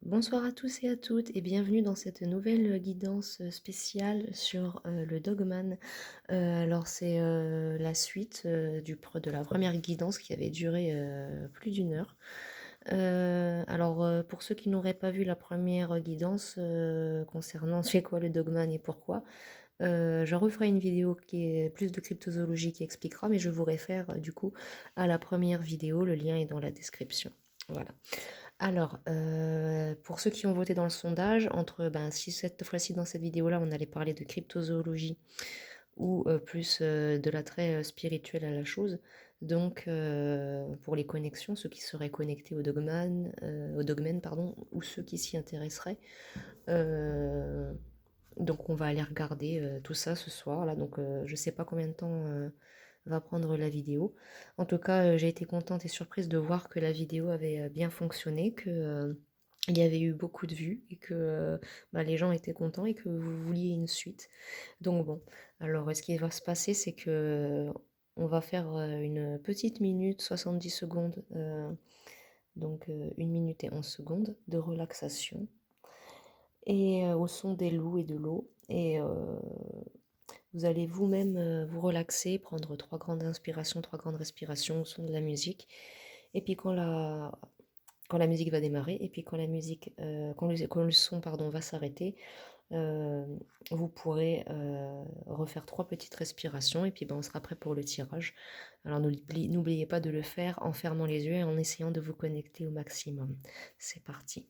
Bonsoir à tous et à toutes et bienvenue dans cette nouvelle guidance spéciale sur le Dogman. Alors c'est la suite de la première guidance qui avait duré plus d'une heure. Pour ceux qui n'auraient pas vu la première guidance concernant c'est quoi le Dogman et pourquoi, je referai une vidéo qui est plus de cryptozoologie qui expliquera, mais je vous réfère du coup à la première vidéo, le lien est dans la description. Voilà. Alors, pour ceux qui ont voté dans le sondage, si cette fois-ci dans cette vidéo-là, on allait parler de cryptozoologie ou plus de l'attrait spirituel à la chose. Donc, pour les connexions, ceux qui seraient connectés au dogmen, pardon, ou ceux qui s'y intéresseraient. Euh, donc, on va aller regarder tout ça ce soir. Là, donc, je ne sais pas combien de temps va prendre la vidéo. En tout cas, j'ai été contente et surprise de voir que la vidéo avait bien fonctionné, que il y avait eu beaucoup de vues et que les gens étaient contents et que vous vouliez une suite. Donc bon, alors ce qui va se passer, c'est que on va faire une petite minute, 70 secondes, donc 1 minute et 11 secondes de relaxation et au son des loups et de l'eau. Et vous allez vous-même vous relaxer, prendre 3 grandes inspirations, 3 grandes respirations au son de la musique. Et puis quand la musique va démarrer, et puis quand le son pardon, va s'arrêter, euh, vous pourrez refaire 3 petites respirations, et puis on sera prêt pour le tirage. Alors n'oubliez pas de le faire en fermant les yeux et en essayant de vous connecter au maximum. C'est parti.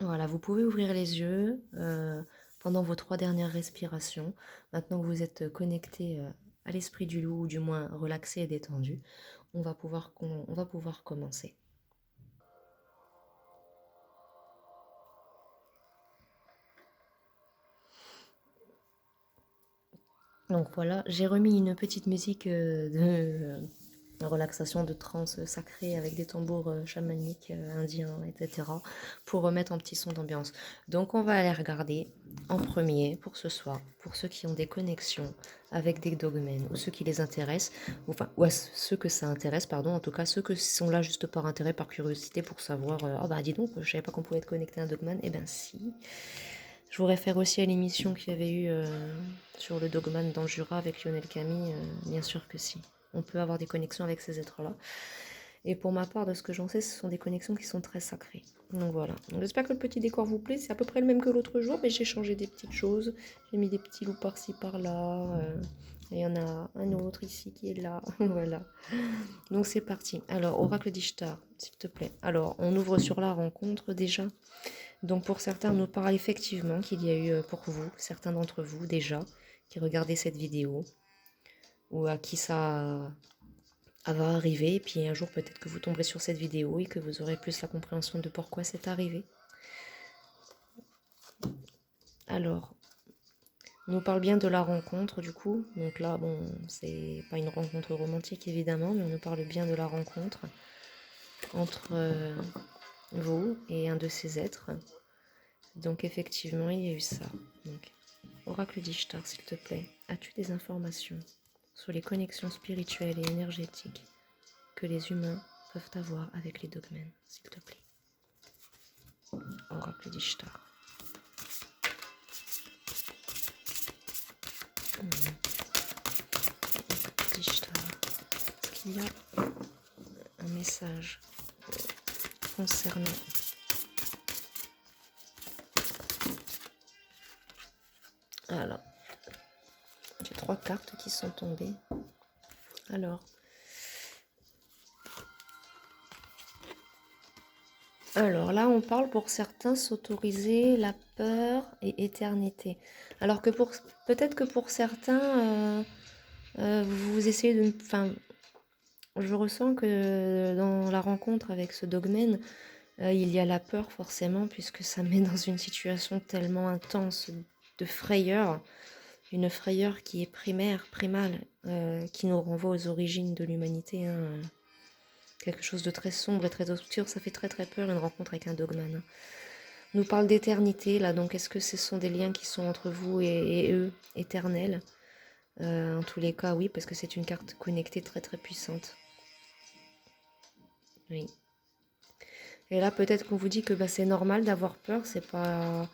Voilà, vous pouvez ouvrir les yeux pendant vos 3 dernières respirations. Maintenant que vous êtes connecté à l'esprit du loup, ou du moins relaxé et détendu, on va pouvoir commencer. Donc voilà, j'ai remis une petite musique de relaxation, de trance sacrée avec des tambours chamaniques indiens, etc. pour remettre un petit son d'ambiance. Donc on va aller regarder en premier pour ce soir, pour ceux qui ont des connexions avec des dogmen ou ceux qui les intéressent, ou à ceux que ça intéresse, pardon, en tout cas ceux qui sont là juste par intérêt, par curiosité pour savoir, oh bah dis donc, je savais pas qu'on pouvait être connecté à un dogman, eh ben si. Je vous réfère aussi à l'émission qu'il y avait eu sur le dogman dans le Jura avec Lionel Camille. Bien sûr que si. On peut avoir des connexions avec ces êtres-là. Et pour ma part, de ce que j'en sais, ce sont des connexions qui sont très sacrées. Donc voilà. Donc j'espère que le petit décor vous plaît. C'est à peu près le même que l'autre jour, mais j'ai changé des petites choses. J'ai mis des petits loups par-ci, par-là. Il y en a un autre ici qui est là. Voilà. Donc c'est parti. Alors, Oracle d'Ishtar, s'il te plaît. Alors, on ouvre sur la rencontre déjà. Donc pour certains, on nous parle effectivement qu'il y a eu pour vous, certains d'entre vous déjà, qui regardaient cette vidéo, ou à qui ça va arriver, et puis un jour peut-être que vous tomberez sur cette vidéo et que vous aurez plus la compréhension de pourquoi c'est arrivé. Alors, on nous parle bien de la rencontre du coup, donc là, bon, c'est pas une rencontre romantique évidemment, mais on nous parle bien de la rencontre entre vous et un de ces êtres. Donc effectivement, il y a eu ça. Donc, Oracle d'Ishtar, s'il te plaît, as-tu des informations sur les connexions spirituelles et énergétiques que les humains peuvent avoir avec les dogmen, s'il te plaît? Oracle d'Ishtar. qu'il y a un message concernant. Voilà. J'ai 3 cartes qui sont tombées. Alors là, on parle pour certains s'autoriser la peur et éternité. Alors que peut-être que pour certains, vous essayez de... Enfin, je ressens que dans la rencontre avec ce dogmen, il y a la peur forcément, puisque ça met dans une situation tellement intense de frayeur, une frayeur qui est primaire, primale, qui nous renvoie aux origines de l'humanité, hein. Quelque chose de très sombre et très obscur, ça fait très très peur une rencontre avec un dogman. On nous parle d'éternité là, donc est-ce que ce sont des liens qui sont entre vous et eux, éternels? En tous les cas, oui, parce que c'est une carte connectée très très puissante. Oui. Et là, peut-être qu'on vous dit que c'est normal d'avoir peur, c'est pas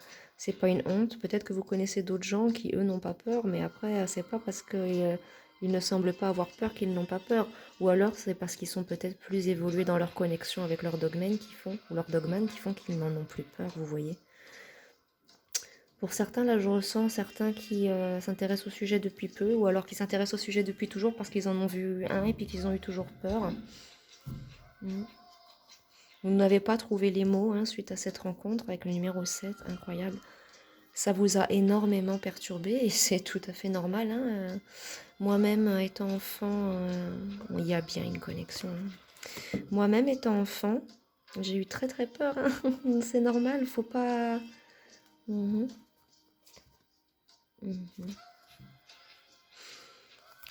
une honte. Peut-être que vous connaissez d'autres gens qui, eux, n'ont pas peur, mais après, c'est pas parce qu'ils ne semblent pas avoir peur qu'ils n'ont pas peur. Ou alors, c'est parce qu'ils sont peut-être plus évolués dans leur connexion avec leur dogman qui font qu'ils n'en ont plus peur, vous voyez. Pour certains, là, je ressens certains qui s'intéressent au sujet depuis peu, ou alors qui s'intéressent au sujet depuis toujours parce qu'ils en ont vu un et puis qu'ils ont eu toujours peur. Vous n'avez pas trouvé les mots suite à cette rencontre avec le numéro 7, incroyable. Ça vous a énormément perturbé et c'est tout à fait normal. Moi-même, étant enfant, il y a bien une connexion. Moi-même, étant enfant, j'ai eu très très peur. C'est normal, faut pas...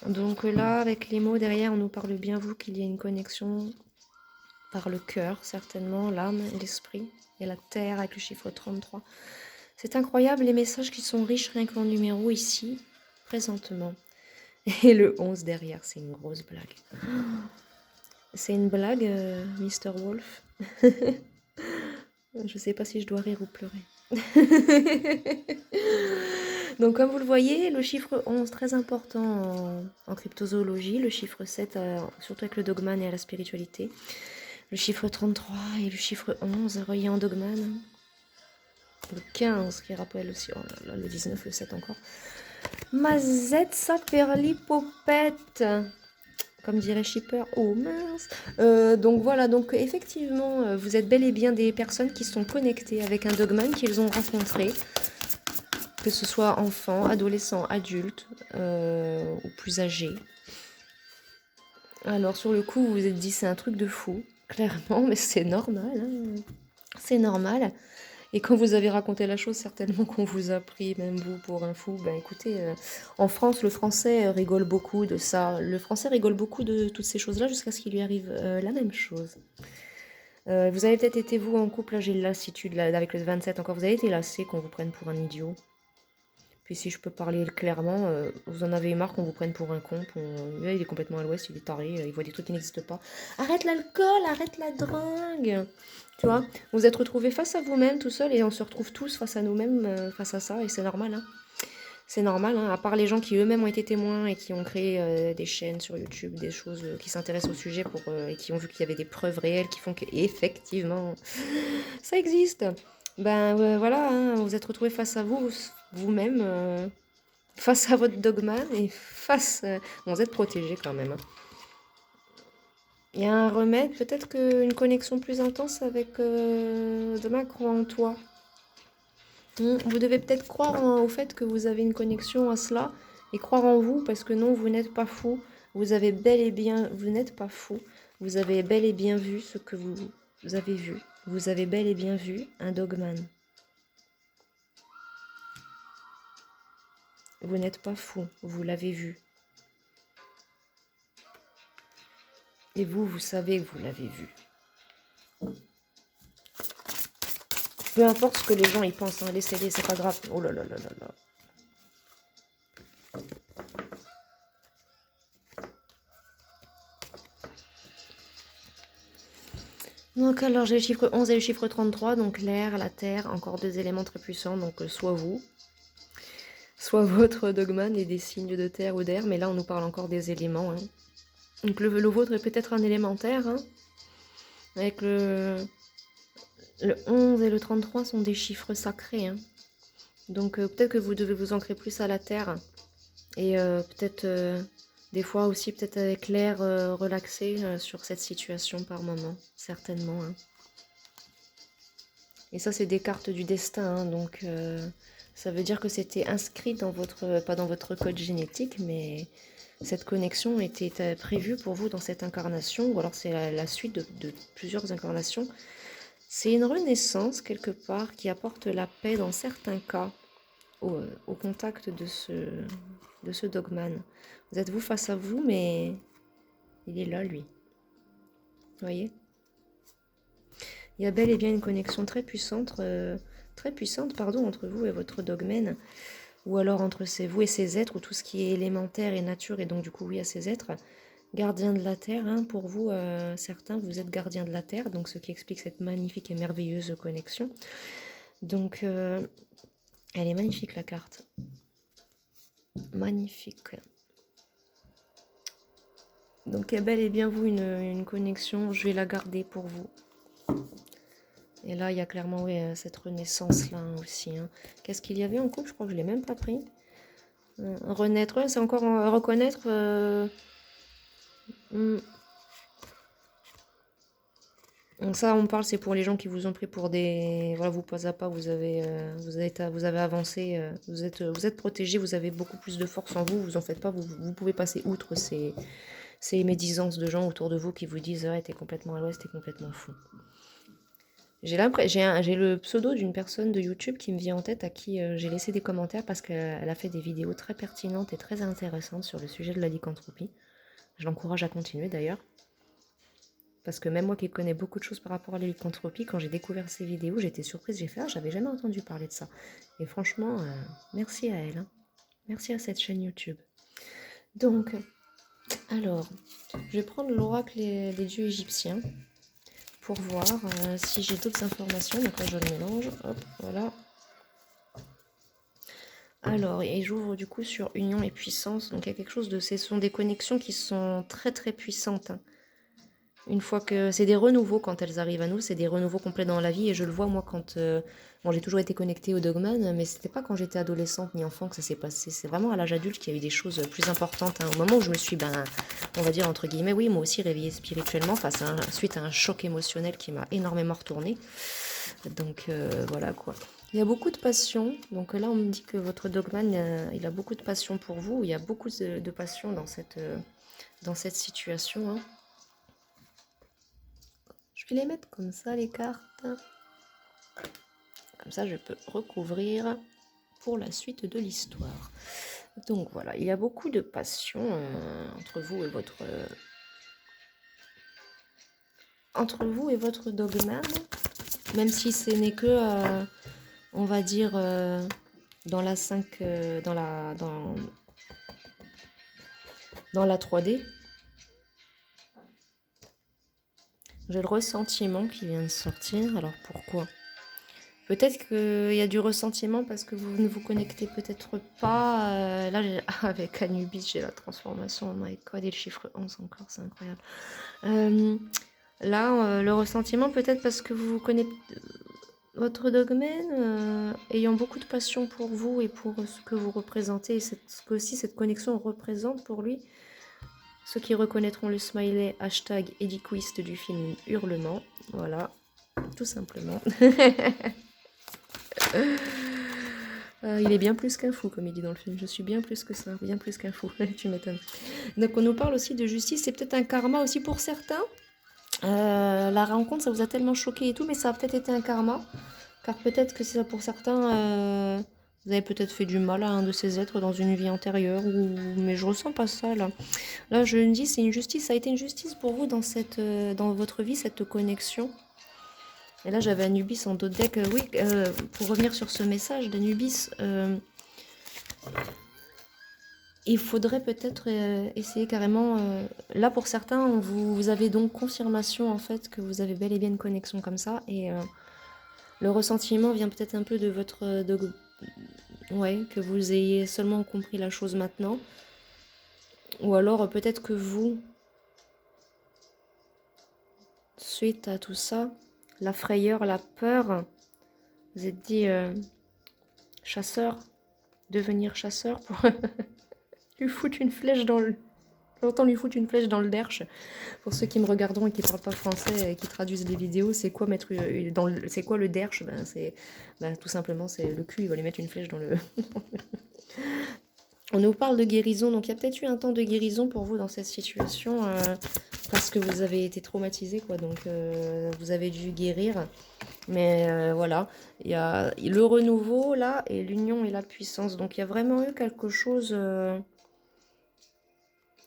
Donc là, avec les mots derrière, on nous parle bien, vous, qu'il y a une connexion par le cœur, certainement, l'âme, l'esprit, et la terre avec le chiffre 33. C'est incroyable les messages qui sont riches rien qu'en numéros ici, présentement. Et le 11 derrière, c'est une grosse blague. C'est une blague, Mr. Wolf. Je sais pas si je dois rire ou pleurer. Donc comme vous le voyez, le chiffre 11, très important en cryptozoologie, le chiffre 7, surtout avec le dogman et la spiritualité. Le chiffre 33 et le chiffre 11, relié en dogman. Le 15 qui rappelle aussi, oh là là, le 19, le 7 encore. Mazette saperlipopette, comme dirait Shipper. Oh mince. Donc voilà, donc effectivement, vous êtes bel et bien des personnes qui sont connectées avec un dogman qu'ils ont rencontré, que ce soit enfants, adolescents, adultes ou plus âgés. Alors sur le coup, vous vous êtes dit c'est un truc de fou, clairement, mais c'est normal. C'est normal. Et quand vous avez raconté la chose, certainement qu'on vous a pris, même vous, pour un fou. Ben écoutez, en France, le français rigole beaucoup de ça. Le français rigole beaucoup de toutes ces choses-là jusqu'à ce qu'il lui arrive la même chose. Vous avez peut-être été, vous, en couple, là j'ai la lassitude là, avec le 27 encore, vous avez été lassé qu'on vous prenne pour un idiot. Puis si je peux parler clairement, vous en avez eu marre qu'on vous prenne pour un con. Là, il est complètement à l'ouest, il est taré, il voit des trucs qui n'existent pas. Arrête l'alcool, arrête la drogue. Tu vois, vous êtes retrouvés face à vous-même tout seul et on se retrouve tous face à nous-mêmes, face à ça, et c'est normal. C'est normal, à part les gens qui eux-mêmes ont été témoins et qui ont créé des chaînes sur YouTube, des choses qui s'intéressent au sujet et qui ont vu qu'il y avait des preuves réelles qui font qu'effectivement, ça existe. Ben voilà, vous êtes retrouvés face à vous-même, face à votre dogma et bon, vous êtes protégés quand même. Il y a un remède, peut-être qu'une connexion plus intense avec demain, crois en toi. Vous devez peut-être croire au fait que vous avez une connexion à cela et croire en vous parce que non, vous n'êtes pas fou. Vous avez bel et bien, vous n'êtes pas fou. Vous avez bel et bien vu ce que vous avez vu. Vous avez bel et bien vu un dogman. Vous n'êtes pas fou, vous l'avez vu. Et vous savez que vous l'avez vu. Peu importe ce que les gens y pensent, laissez-les, c'est pas grave. Oh là là là là là. Donc alors j'ai le chiffre 11 et le chiffre 33, donc l'air, la terre, encore deux éléments très puissants, donc soit vous, soit votre dogman et des signes de terre ou d'air, mais là on nous parle encore des éléments. Donc le vôtre est peut-être un élémentaire, hein, avec le 11 et le 33 sont des chiffres sacrés, hein. Donc peut-être que vous devez vous ancrer plus à la terre. Et peut-être des fois aussi peut-être avec l'air relaxé sur cette situation par moment, certainement, hein. Et ça c'est des cartes du destin, hein, donc ça veut dire que c'était inscrit dans votre, pas dans votre code génétique, mais cette connexion était prévue pour vous dans cette incarnation, ou alors c'est la suite de plusieurs incarnations. C'est une renaissance quelque part qui apporte la paix dans certains cas au contact de ce dogman. Vous êtes vous face à vous, mais il est là, lui. Vous voyez? Il y a bel et bien une connexion très puissante, pardon, entre vous et votre dogmen, ou alors entre vous et ces êtres, ou tout ce qui est élémentaire et nature, et donc du coup, oui, à ces êtres. Gardiens de la Terre, hein, pour vous, certains, vous êtes gardiens de la Terre, donc ce qui explique cette magnifique et merveilleuse connexion. Donc, elle est magnifique, la carte. Magnifique. Donc, il y a bel et bien, vous, une connexion, je vais la garder pour vous. Et là, il y a clairement oui, cette renaissance-là aussi, hein. Qu'est-ce qu'il y avait en couple? Je crois que je ne l'ai même pas pris. Renaître, ouais, c'est encore reconnaître. Donc ça, on parle, c'est pour les gens qui vous ont pris pour des... Voilà, vous pas à pas, vous avez avancé, vous êtes protégé, vous avez beaucoup plus de force en vous, vous en faites pas, vous pouvez passer outre ces médisances de gens autour de vous qui vous disent «Ouais, t'es complètement à l'ouest, t'es complètement fou». J'ai le pseudo d'une personne de YouTube qui me vient en tête à qui j'ai laissé des commentaires parce qu'elle a fait des vidéos très pertinentes et très intéressantes sur le sujet de la lycanthropie. Je l'encourage à continuer d'ailleurs. Parce que même moi qui connais beaucoup de choses par rapport à la lycanthropie, quand j'ai découvert ces vidéos, j'étais surprise, j'ai fait « Ah, j'avais jamais entendu parler de ça ». Et franchement, merci à elle, hein. Merci à cette chaîne YouTube. Donc, alors, je vais prendre l'oracle des dieux égyptiens pour voir si j'ai d'autres informations. Donc là, je le mélange. Hop, voilà. Alors, et j'ouvre du coup sur union et puissance. Donc, il y a quelque chose de... Ce sont des connexions qui sont très très puissantes, hein. Une fois que... C'est des renouveaux quand elles arrivent à nous. C'est des renouveaux complets dans la vie. Et je le vois, moi, quand... Bon, j'ai toujours été connectée au dogman, mais c'était pas quand j'étais adolescente ni enfant que ça s'est passé. C'est vraiment à l'âge adulte qu'il y a eu des choses plus importantes, hein. Au moment où je me suis, on va dire, entre guillemets, oui, moi aussi réveillée spirituellement suite à un choc émotionnel qui m'a énormément retournée. Donc, voilà, quoi. Il y a beaucoup de passion. Donc là, on me dit que votre dogman, il a beaucoup de passion pour vous. Il y a beaucoup de passion dans cette situation, hein. Je vais les mettre comme ça, les cartes. Comme ça, je peux recouvrir pour la suite de l'histoire. Donc voilà, il y a beaucoup de passion entre vous et votre dogman, même si ce n'est que, on va dire, dans la 5, dans la 3D. J'ai le ressentiment qui vient de sortir. Alors pourquoi? Peut-être qu'il y a du ressentiment parce que vous ne vous connectez peut-être pas. Là, avec Anubis, j'ai la transformation. Oh my god, et le chiffre 11 encore, c'est incroyable. Là, le ressentiment peut-être parce que vous vous connectez... Votre dogmen ayant beaucoup de passion pour vous et pour ce que vous représentez, et ce que aussi cette connexion représente pour lui. Ceux qui reconnaîtront le smiley hashtag Ediquist du film Hurlement. Voilà, tout simplement. Il est bien plus qu'un fou, comme il dit dans le film. Je suis bien plus que ça, bien plus qu'un fou. Tu m'étonnes. Donc on nous parle aussi de justice, c'est peut-être un karma aussi pour certains. La rencontre, ça vous a tellement choqué et tout, mais ça a peut-être été un karma. Car peut-être que c'est ça pour certains... vous avez peut-être fait du mal à un de ces êtres dans une vie antérieure, mais je ressens pas ça là. Là, je me dis, c'est une justice, ça a été une justice pour vous dans votre vie, cette connexion. Et là, j'avais Anubis en dos de deck. Oui, pour revenir sur ce message d'Anubis, il faudrait peut-être essayer carrément... là, pour certains, vous avez donc confirmation, en fait, que vous avez bel et bien une connexion comme ça. Et le ressentiment vient peut-être un peu de votre... ouais, que vous ayez seulement compris la chose maintenant. Ou alors, peut-être que vous... suite à tout ça, la frayeur, la peur, vous êtes dit chasseur, devenir chasseur pour lui foutre une flèche dans le... J'entends lui foutre une flèche dans le derche. Pour ceux qui me regarderont et qui parlent pas français et qui traduisent les vidéos, c'est quoi mettre dans le... c'est quoi le derche? Ben c'est tout simplement c'est le cul, il va lui mettre une flèche dans le... On nous parle de guérison, donc il y a peut-être eu un temps de guérison pour vous dans cette situation, parce que vous avez été traumatisé, quoi, donc vous avez dû guérir. Mais voilà, il y a le renouveau, là, et l'union et la puissance. Donc il y a vraiment eu quelque chose...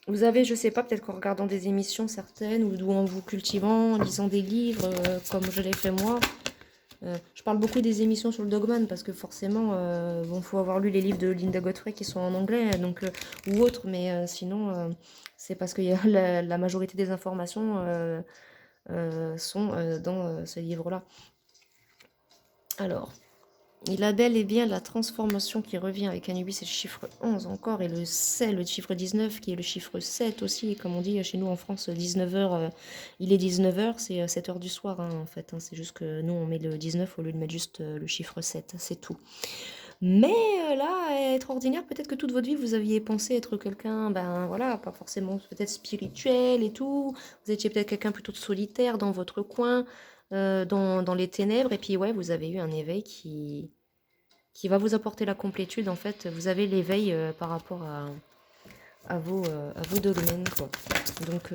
Vous avez, je sais pas, peut-être qu'en regardant des émissions certaines, ou en vous cultivant, en lisant des livres, comme je l'ai fait moi, je parle beaucoup des émissions sur le Dogman parce que forcément, bon, faut avoir lu les livres de Linda Godfrey qui sont en anglais, donc ou autres, mais sinon, c'est parce que la majorité des informations sont dans ce livre-là. Alors, il a bel et bien la transformation qui revient avec Anubis, c'est le chiffre 11 encore, et le chiffre 19 qui est le chiffre 7 aussi, comme on dit chez nous en France, 19h, il est 19h, c'est 7h du soir en fait, c'est juste que nous on met le 19 au lieu de mettre juste le chiffre 7, c'est tout. Mais là, être ordinaire, peut-être que toute votre vie vous aviez pensé être quelqu'un, ben voilà, pas forcément peut-être spirituel et tout, vous étiez peut-être quelqu'un plutôt de solitaire dans votre coin, dans les ténèbres, et puis ouais, vous avez eu un éveil qui va vous apporter la complétude. En fait, vous avez l'éveil par rapport à vos dogmes, quoi. Donc,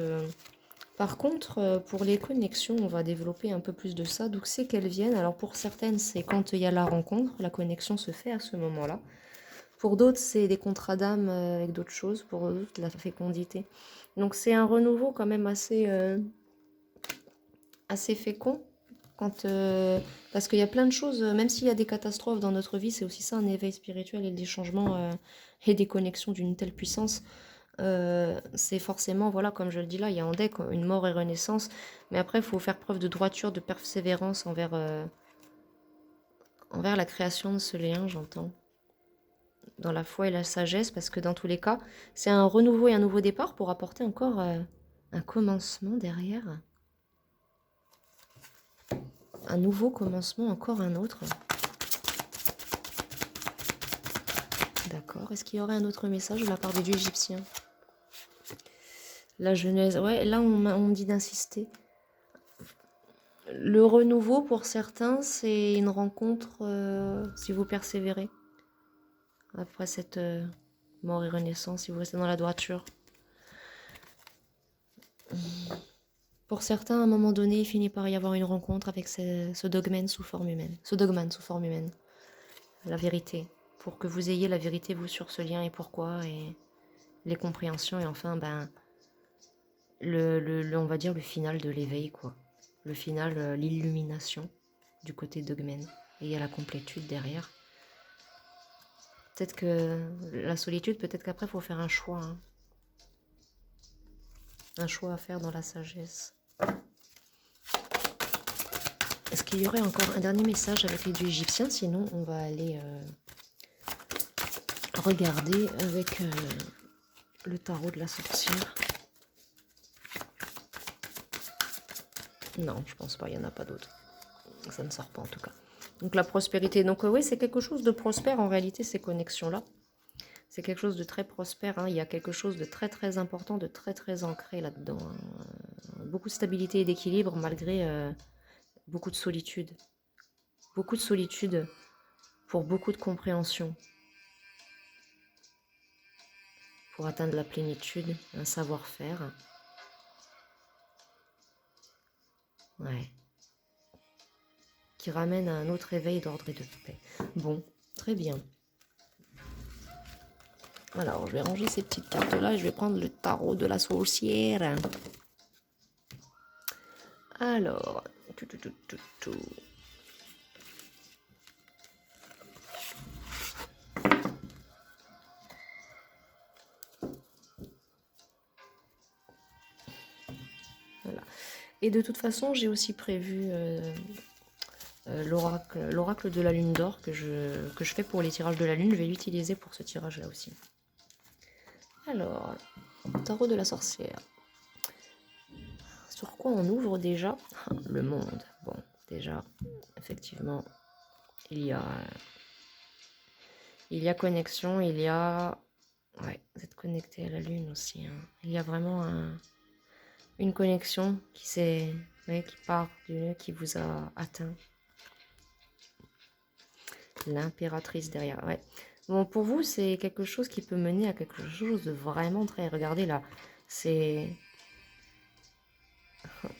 par contre, pour les connexions, on va développer un peu plus de ça. D'où c'est qu'elles viennent? Alors, pour certaines, c'est quand il y a la rencontre, la connexion se fait à ce moment-là. Pour d'autres, c'est des contrats d'âme avec d'autres choses. Pour d'autres, la fécondité. Donc, c'est un renouveau quand même assez fécond. Parce qu'il y a plein de choses, même s'il y a des catastrophes dans notre vie, c'est aussi ça un éveil spirituel et des changements et des connexions d'une telle puissance. C'est forcément, voilà, comme je le dis là, il y a en deck une mort et renaissance, mais après il faut faire preuve de droiture, de persévérance envers la création de ce lien, j'entends, dans la foi et la sagesse, parce que dans tous les cas, c'est un renouveau et un nouveau départ pour apporter encore un commencement derrière. Un nouveau commencement, encore un autre. D'accord. Est-ce qu'il y aurait un autre message de la part des dieux égyptiens? La Genèse. Ouais, là, on me dit d'insister. Le renouveau, pour certains, c'est une rencontre, si vous persévérez. Après cette mort et renaissance, si vous restez dans la droiture. Pour certains, à un moment donné, il finit par y avoir une rencontre avec ce dogman sous forme humaine. Ce dogman sous forme humaine. La vérité. Pour que vous ayez la vérité, vous, sur ce lien et pourquoi, et les compréhensions, et enfin, ben, on va dire le final de l'éveil, quoi. Le final, l'illumination du côté dogmen. Et il y a la complétude derrière. Peut-être que la solitude, peut-être qu'après, il faut faire un choix. Hein. Un choix à faire dans la sagesse. Est-ce qu'il y aurait encore un dernier message avec les dieux égyptiens? Sinon, on va aller regarder avec le tarot de la sorcière. Non, je pense pas, il n'y en a pas d'autres. Ça ne sort pas en tout cas. Donc la prospérité. Donc oui, c'est quelque chose de prospère en réalité, ces connexions-là. C'est quelque chose de très prospère. Hein. Il y a quelque chose de très très important, de très très ancré là-dedans. Hein. Beaucoup de stabilité et d'équilibre malgré beaucoup de solitude. Beaucoup de solitude pour beaucoup de compréhension. Pour atteindre la plénitude, un savoir-faire. Ouais. Qui ramène à un autre éveil d'ordre et de paix. Bon, très bien. Alors, je vais ranger ces petites cartes-là et je vais prendre le tarot de la sorcière. Alors, voilà. Et de toute façon, j'ai aussi prévu l'oracle de la lune d'or que je fais pour les tirages de la lune. Je vais l'utiliser pour ce tirage-là aussi. Alors, tarot de la sorcière. Sur quoi on ouvre déjà? Le monde. Bon, déjà, effectivement, il y a connexion, il y a... Ouais, vous êtes connecté à la Lune aussi. Hein. Il y a vraiment une connexion qui part qui vous a atteint. L'impératrice derrière, ouais. Bon, pour vous, c'est quelque chose qui peut mener à quelque chose de vraiment très... Regardez là, c'est...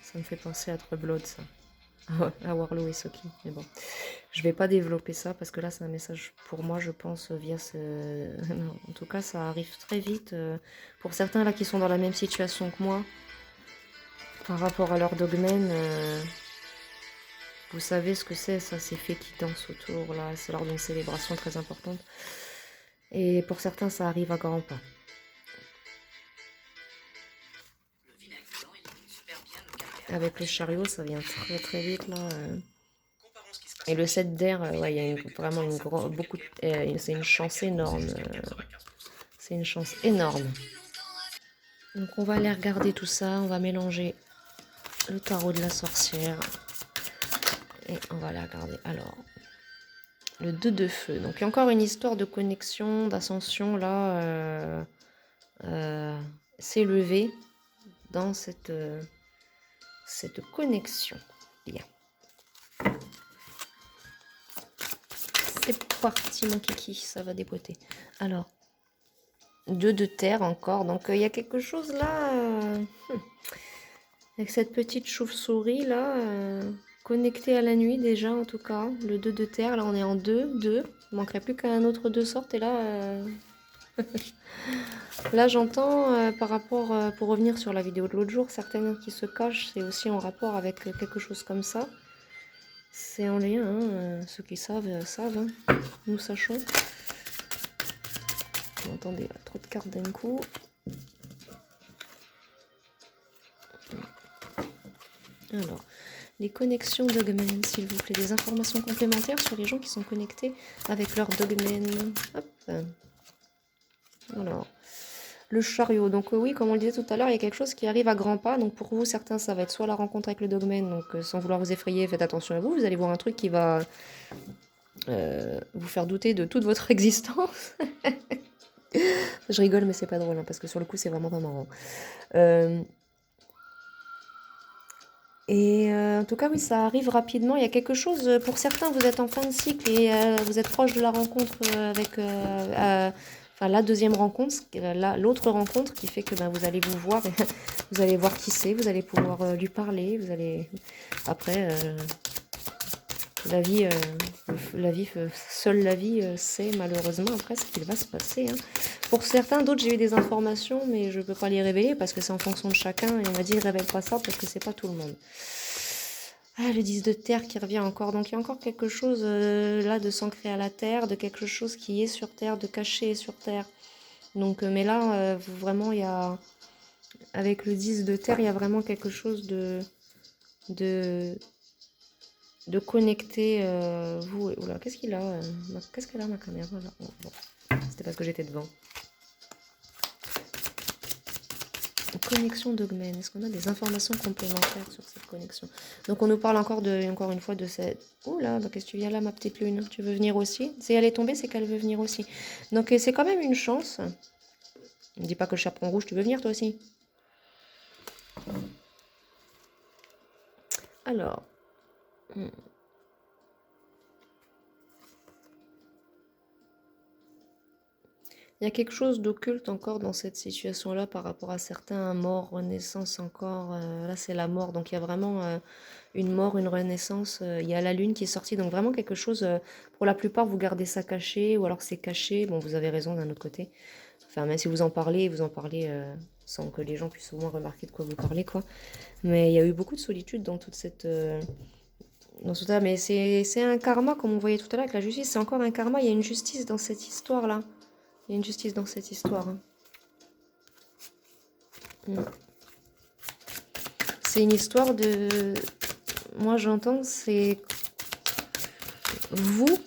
Ça me fait penser à Blood, ça. À Warlow et Soki, mais bon. Je vais pas développer ça parce que là, c'est un message pour moi, je pense, via ce... Non, en tout cas, ça arrive très vite. Pour certains, là, qui sont dans la même situation que moi, par rapport à leur dogmen, vous savez ce que c'est, ça, ces fées qui dansent autour, là. C'est lors d'une célébration très importante. Et pour certains, ça arrive à grands pas. Avec le chariot, ça vient très très vite, là. Et le 7 d'air, ouais, il y a vraiment une grande... beaucoup... c'est une chance énorme. C'est une chance énorme. Donc on va aller regarder tout ça, on va mélanger le tarot de la sorcière. Et on va aller regarder. Alors, le 2 de feu. Donc il y a encore une histoire de connexion, d'ascension là. S'élever dans cette connexion. Bien. C'est parti mon kiki, ça va dépoter. Alors, 2 de terre encore. Donc il y a quelque chose là. Avec cette petite chauve-souris là. Connecté à la nuit déjà en tout cas. Le 2 de terre, là on est en 2, 2. Il manquerait plus qu'un autre 2 sortes et là... Là j'entends par rapport, pour revenir sur la vidéo de l'autre jour, certaines qui se cachent, c'est aussi en rapport avec quelque chose comme ça. C'est en lien, hein, ceux qui savent, savent, hein. Nous sachons. Bon, attendez, trop de cartes d'un coup. Alors, les connexions dogmen, s'il vous plaît. Des informations complémentaires sur les gens qui sont connectés avec leur dogmen. Hop. Alors, le chariot. Donc oui, comme on le disait tout à l'heure, il y a quelque chose qui arrive à grands pas. Donc pour vous, certains, ça va être soit la rencontre avec le dogmen. Donc sans vouloir vous effrayer, faites attention à vous. Vous allez voir un truc qui va vous faire douter de toute votre existence. Je rigole, mais c'est pas drôle, hein, parce que sur le coup, c'est vraiment pas marrant. En tout cas, oui, ça arrive rapidement. Il y a quelque chose, pour certains, vous êtes en fin de cycle et vous êtes proche de la rencontre avec... enfin, la deuxième rencontre, l'autre rencontre qui fait que ben, vous allez vous voir, vous allez voir qui c'est, vous allez pouvoir lui parler, vous allez... Après, la vie, seule la vie sait malheureusement après ce qu'il va se passer. Hein. Pour certains, d'autres, j'ai eu des informations, mais je ne peux pas les révéler parce que c'est en fonction de chacun. Et on m'a dit, ne révèle pas ça parce que c'est pas tout le monde. Ah, le 10 de terre qui revient encore. Donc il y a encore quelque chose là de s'ancrer à la terre, de quelque chose qui est sur terre, de caché sur terre. Donc, mais là, vraiment, il y a... Avec le 10 de terre, il y a vraiment quelque chose de connecter vous. Oula, qu'est-ce qu'il a qu'est-ce qu'elle a ma caméra là oh, bon. C'était parce que j'étais devant. Connexion dogmen. Est-ce qu'on a des informations complémentaires sur cette connexion? Donc on nous parle encore une fois de cette... Oh là, bah, qu'est-ce que tu viens là, ma petite lune? Tu veux venir aussi? Si elle est tombée, c'est qu'elle veut venir aussi. Donc c'est quand même une chance. Ne dis pas que le chaperon rouge, tu veux venir toi aussi? Alors... Il y a quelque chose d'occulte encore dans cette situation-là par rapport à certains morts, renaissance encore. Là, c'est la mort. Donc, il y a vraiment une mort, une renaissance. Il y a la lune qui est sortie. Donc, vraiment quelque chose, pour la plupart, vous gardez ça caché ou alors c'est caché. Bon, vous avez raison d'un autre côté. Enfin, même si vous en parlez sans que les gens puissent au moins remarquer de quoi vous parlez, quoi. Mais il y a eu beaucoup de solitude dans toute cette... dans tout ça. Mais c'est un karma, comme on voyait tout à l'heure avec la justice. C'est encore un karma. Il y a une justice dans cette histoire-là. Il y a une justice dans cette histoire. Hein. C'est une histoire de... Moi, j'entends, c'est... Vous,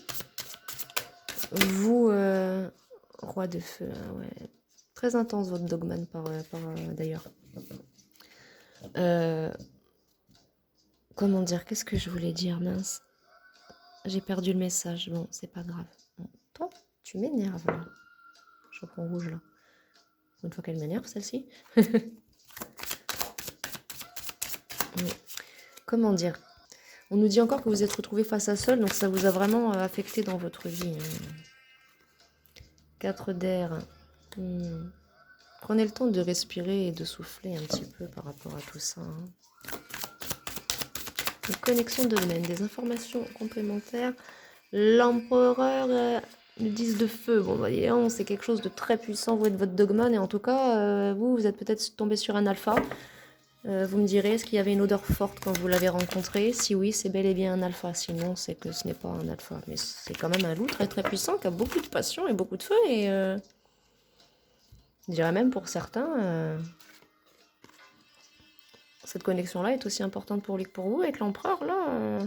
roi de feu, hein, ouais. Très intense votre dogman par d'ailleurs. Euh, comment dire? Qu'est-ce que je voulais dire, mince? J'ai perdu le message. Bon, c'est pas grave. Bon, toi, tu m'énerves là. Chaperon rouge là. Une fois qu'elle m'énerve, celle-ci. Comment dire? On nous dit encore que vous êtes retrouvés face à seul, donc ça vous a vraiment affecté dans votre vie. 4 d'air. Prenez le temps de respirer et de souffler un petit peu par rapport à tout ça. Une connexion de domaine, des informations complémentaires. L'empereur, le 10 de feu. Bon, voyons, c'est quelque chose de très puissant, vous êtes votre dogman, et en tout cas, vous êtes peut-être tombé sur un alpha. Vous me direz, est-ce qu'il y avait une odeur forte quand vous l'avez rencontré? Si oui, c'est bel et bien un alpha. Sinon, c'est que ce n'est pas un alpha. Mais c'est quand même un loup très très puissant qui a beaucoup de passion et beaucoup de feu. Et je dirais même pour certains, cette connexion-là est aussi importante pour lui que pour vous. Avec l'empereur, là,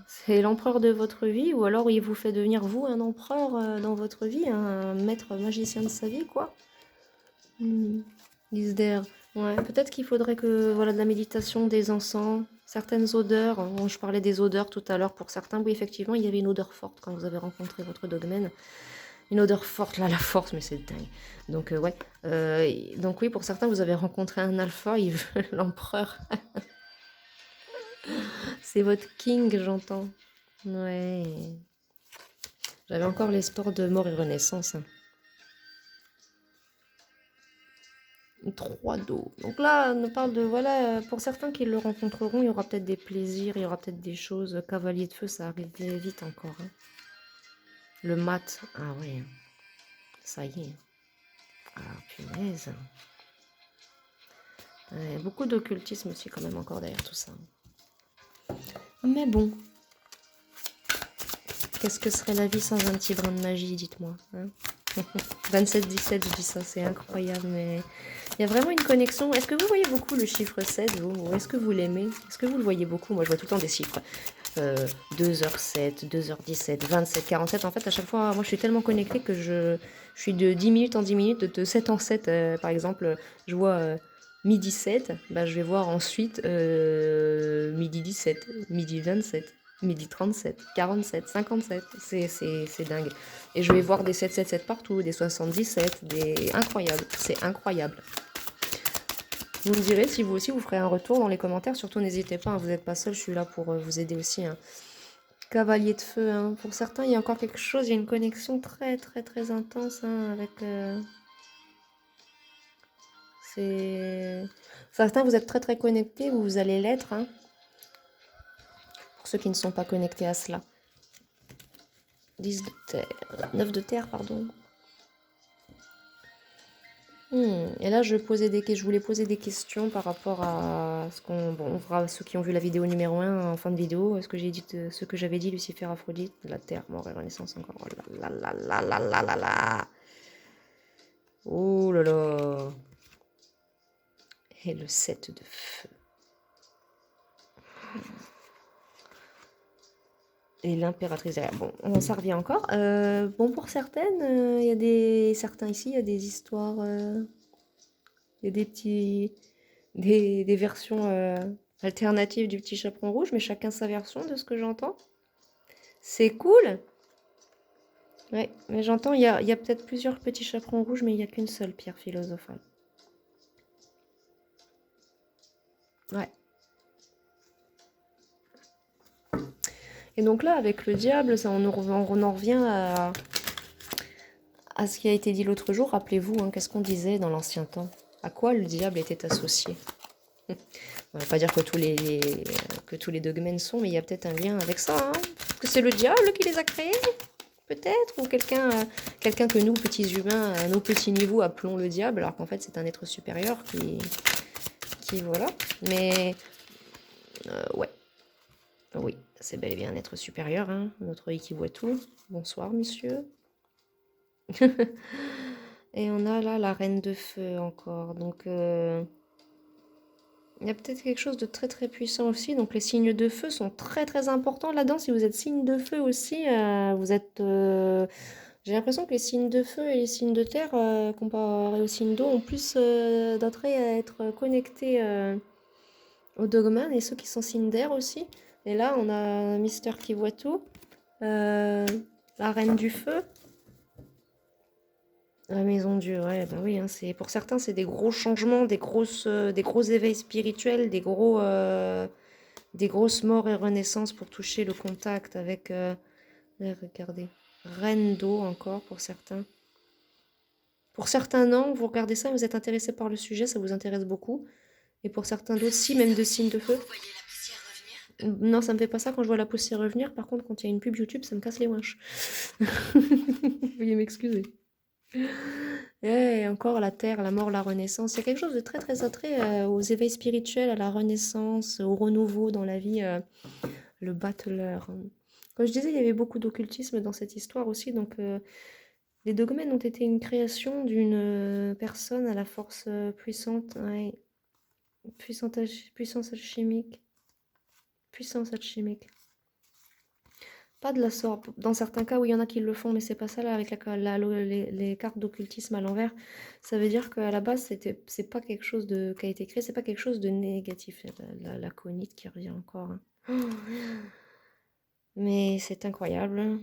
c'est l'empereur de votre vie. Ou alors il vous fait devenir, vous, un empereur dans votre vie, un maître magicien de sa vie, quoi. Isder. Ouais, peut-être qu'il faudrait que, voilà, de la méditation, des encens, certaines odeurs. Bon, je parlais des odeurs tout à l'heure. Pour certains, oui, effectivement, il y avait une odeur forte quand vous avez rencontré votre dogmen. Une odeur forte, là, la force, mais c'est dingue. Donc, ouais. Donc, oui, pour certains, vous avez rencontré un alpha, il veut l'empereur. C'est votre king, j'entends. Ouais. J'avais encore l'espoir de mort et renaissance. 3 d'eau. Donc là, on parle de, voilà, pour certains qui le rencontreront, il y aura peut-être des plaisirs, il y aura peut-être des choses. Cavalier de feu, ça arrive vite encore. Hein. Le mat, ah ouais, ça y est. Ah, punaise. Ouais, beaucoup d'occultisme aussi quand même encore derrière tout ça. Mais bon, qu'est-ce que serait la vie sans un petit brin de magie, dites-moi. Hein 27-17, je dis ça, c'est incroyable, mais il y a vraiment une connexion. Est-ce que vous voyez beaucoup le chiffre 7, vous, ou est-ce que vous l'aimez? Est-ce que vous le voyez beaucoup? Moi, je vois tout le temps des chiffres. 2h07, 2h17, 27, 47. En fait, à chaque fois, moi, je suis tellement connectée que je suis de 10 minutes en 10 minutes, de 7 en 7. Par exemple, je vois midi 7, bah, je vais voir ensuite midi 17, midi 27. Midi 37, 47, 57, c'est dingue. Et je vais voir des 777 partout, des 77, des... Incroyable, c'est incroyable. Vous me direz si vous aussi vous ferez un retour dans les commentaires, surtout n'hésitez pas, hein, vous n'êtes pas seul, je suis là pour vous aider aussi. Hein. Cavalier de feu, hein. Pour certains il y a encore quelque chose, il y a une connexion très très très intense hein, avec... c'est... Certains vous êtes très très connectés, vous allez l'être, hein, pour ceux qui ne sont pas connectés à cela. 10 de terre, 9 de terre, pardon. Et là, je voulais poser des questions par rapport à ce qu'on... Bon, on verra ceux qui ont vu la vidéo numéro 1 en fin de vidéo. Ce que j'ai dit, ce que j'avais dit, Lucifer, Aphrodite, la Terre, mort et renaissance encore. Oh là là là là là là là. Oh là là. Et le 7 de feu. Et l'impératrice derrière. Bon, ça revient encore. Bon, pour certaines, il y a des... Certains ici, il y a des histoires... Il y a des petits... Des versions alternatives du petit chaperon rouge, mais chacun sa version de ce que j'entends. C'est cool. Ouais, mais j'entends, il y a peut-être plusieurs petits chaperons rouges, mais il n'y a qu'une seule pierre philosophale. Ouais. Et donc là, avec le diable, ça, on en revient à ce qui a été dit l'autre jour. Rappelez-vous, hein, qu'est-ce qu'on disait dans l'ancien temps? À quoi le diable était associé? On va pas dire que tous les dogmen sont, mais il y a peut-être un lien avec ça. Hein, que c'est le diable qui les a créés, peut-être, ou quelqu'un que nous, petits humains, à nos petits niveaux, appelons le diable, alors qu'en fait c'est un être supérieur qui voilà. Mais ouais, oui, c'est bel et bien un être supérieur, hein, notre œil qui voit tout. Bonsoir, monsieur. Et on a là la reine de feu encore, donc... Il y a peut-être quelque chose de très très puissant aussi. Donc les signes de feu sont très très importants là-dedans. Si vous êtes signe de feu aussi, vous êtes J'ai l'impression que les signes de feu et les signes de terre, comparés aux signes d'eau, ont plus d'attrait à être connectés aux dogmanes et ceux qui sont signes d'air aussi. Et là, on a Mister qui voit tout, euh, la reine du feu, la maison Dieu. Ouais, bah oui, hein, c'est pour certains, c'est des gros changements, des gros éveils spirituels, des grosses morts et renaissances pour toucher le contact avec. Regardez, reine d'eau encore pour certains. Pour certains, non, vous regardez ça, vous êtes intéressé par le sujet, ça vous intéresse beaucoup. Et pour certains d'autres, si, même de signes de feu. Non, ça me fait pas ça quand je vois la poussière revenir. Par contre, quand il y a une pub YouTube, ça me casse les ouinches. Veuillez m'excuser. Et encore la terre, la mort, la renaissance. Il y a quelque chose de très très attrait aux éveils spirituels, à la renaissance, au renouveau dans la vie, le battleur. Comme je disais, il y avait beaucoup d'occultisme dans cette histoire aussi. Donc, les dogmens ont été une création d'une personne à la force puissante, ouais, puissance alchimique. Puissance alchimique. Pas de la sorte. Dans certains cas où il y en a qui le font, mais c'est pas ça là, avec les cartes d'occultisme à l'envers. Ça veut dire qu'à la base, c'est pas quelque chose qui a été créé, c'est pas quelque chose de négatif. La conite qui revient encore, hein. Mais c'est incroyable.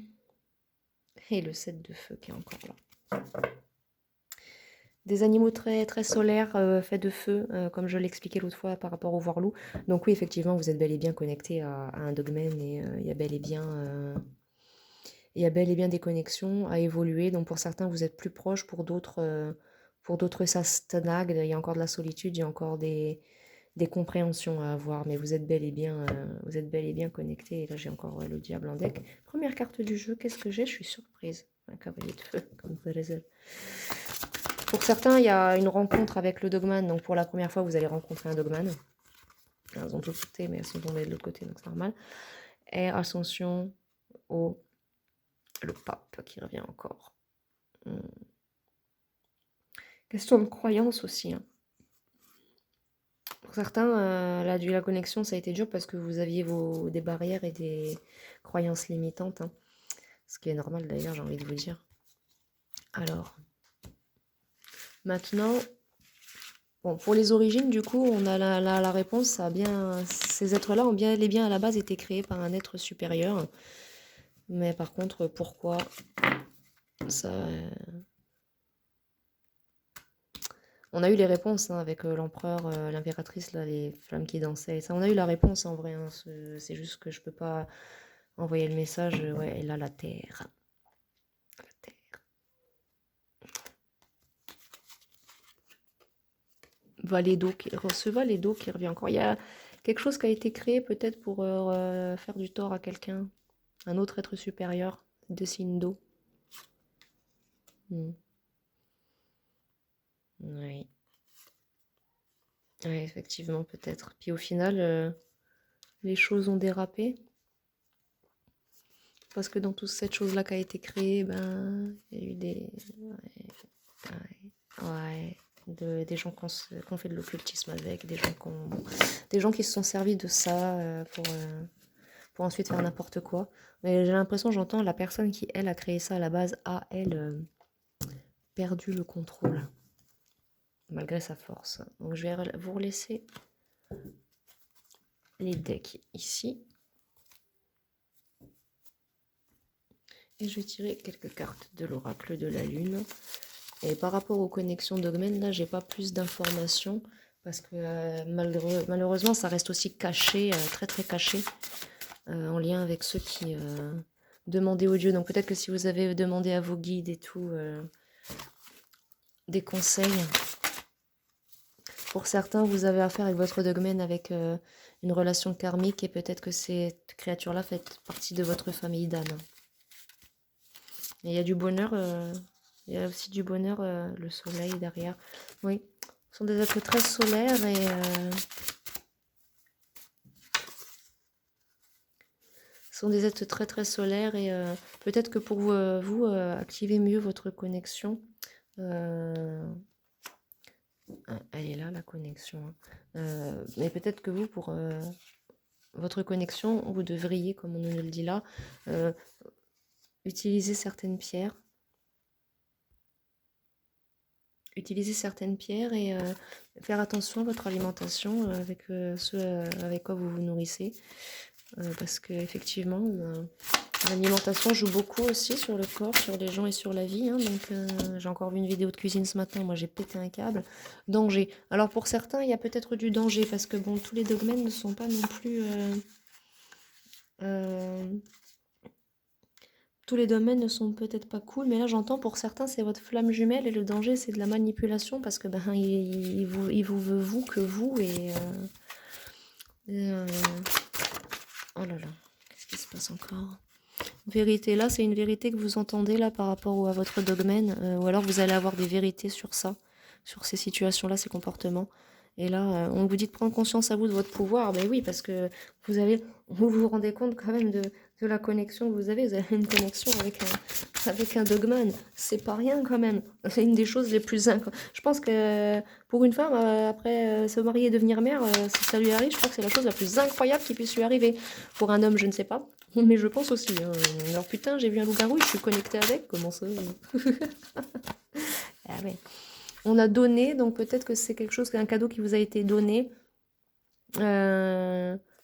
Et le 7 de feu qui est encore là. Des animaux très, très solaires, faits de feu, comme je l'expliquais l'autre fois par rapport au Voirloup. Donc oui, effectivement, vous êtes bel et bien connecté à un dogmen et il y a bel et bien... il y a bel et bien des connexions à évoluer. Donc pour certains, vous êtes plus proches, pour d'autres ça stagne. Il y a encore de la solitude, il y a encore des compréhensions à avoir. Mais vous êtes bel et bien connectés. Et là, j'ai encore le diable en deck. Première carte du jeu, qu'est-ce que j'ai? Je suis surprise. Un cavalier de feu, comme Brésil. Pour certains, il y a une rencontre avec le dogman. Donc pour la première fois, vous allez rencontrer un dogman. Elles ont toutes sauté, mais elles sont tombées de l'autre côté, donc c'est normal. Et ascension au le pape qui revient encore. Question de croyance aussi, hein. Pour certains, la connexion, ça a été dur parce que vous aviez des barrières et des croyances limitantes, hein. Ce qui est normal d'ailleurs, j'ai envie de vous dire. Alors, maintenant, bon, pour les origines, du coup, on a la réponse. Ces êtres-là ont bien à la base été créés par un être supérieur. Mais par contre, pourquoi ça... On a eu les réponses, hein, avec l'empereur, l'impératrice, là, les flammes qui dansaient. Et ça, on a eu la réponse en vrai, hein. C'est juste que je peux pas envoyer le message. Ouais, et là, la terre. La terre. Vallée d'eau qui revient encore. Il y a quelque chose qui a été créé peut-être pour faire du tort à quelqu'un. Un autre être supérieur de signe d'eau. Oui. Ouais, effectivement, peut-être. Puis au final, les choses ont dérapé. Parce que dans toute cette chose-là qui a été créée, ben, il y a eu des gens qui ont fait de l'occultisme avec, des gens qui se sont servis de ça pour ensuite faire n'importe quoi. Mais j'ai l'impression, j'entends la personne qui, elle, a créé ça à la base, a, elle, perdu le contrôle, malgré sa force. Donc je vais vous relaisser les decks ici. Et je vais tirer quelques cartes de l'oracle de la lune. Et par rapport aux connexions dogmen, là, j'ai pas plus d'informations parce que malheureusement, ça reste aussi caché, très très caché, en lien avec ceux qui demandaient aux dieux. Donc peut-être que si vous avez demandé à vos guides et tout des conseils, pour certains, vous avez affaire avec votre dogmen avec une relation karmique et peut-être que cette créature-là fait partie de votre famille d'âme. Et il y a du bonheur, il y a aussi du bonheur, le soleil derrière. Oui, ce sont des êtres très solaires et sont des êtres très très solaires et peut-être que pour vous activez mieux votre connexion. Elle est là la connexion, hein. Mais peut-être que vous pour votre connexion, vous devriez, comme on nous le dit là, utiliser certaines pierres utiliser certaines pierres et faire attention à votre alimentation avec ceux avec quoi vous vous nourrissez. Parce que effectivement, l'alimentation joue beaucoup aussi sur le corps, sur les gens et sur la vie. Hein. Donc j'ai encore vu une vidéo de cuisine ce matin, moi j'ai pété un câble. Danger. Alors pour certains, il y a peut-être du danger parce que bon, tous les dogmens ne sont pas non plus... tous les domaines ne sont peut-être pas cool, mais là j'entends pour certains c'est votre flamme jumelle et le danger c'est de la manipulation parce que ben il vous veut vous que vous et, oh là là, qu'est-ce qui se passe encore? Vérité là, c'est une vérité que vous entendez là par rapport à votre dogmen, ou alors vous allez avoir des vérités sur ça, sur ces situations-là, ces comportements. Et là, on vous dit de prendre conscience à vous de votre pouvoir. Ben oui, parce que vous vous rendez compte quand même de la connexion que vous avez. Vous avez une connexion avec un dogman. C'est pas rien quand même. C'est une des choses les plus Je pense que pour une femme, après se marier et devenir mère, si ça lui arrive, je crois que c'est la chose la plus incroyable qui puisse lui arriver. Pour un homme, je ne sais pas. Mais je pense aussi. Hein. Alors putain, j'ai vu un loup-garou, je suis connectée avec. Comment ça? Ah ouais. On a donné, donc peut-être que c'est quelque chose, un cadeau qui vous a été donné.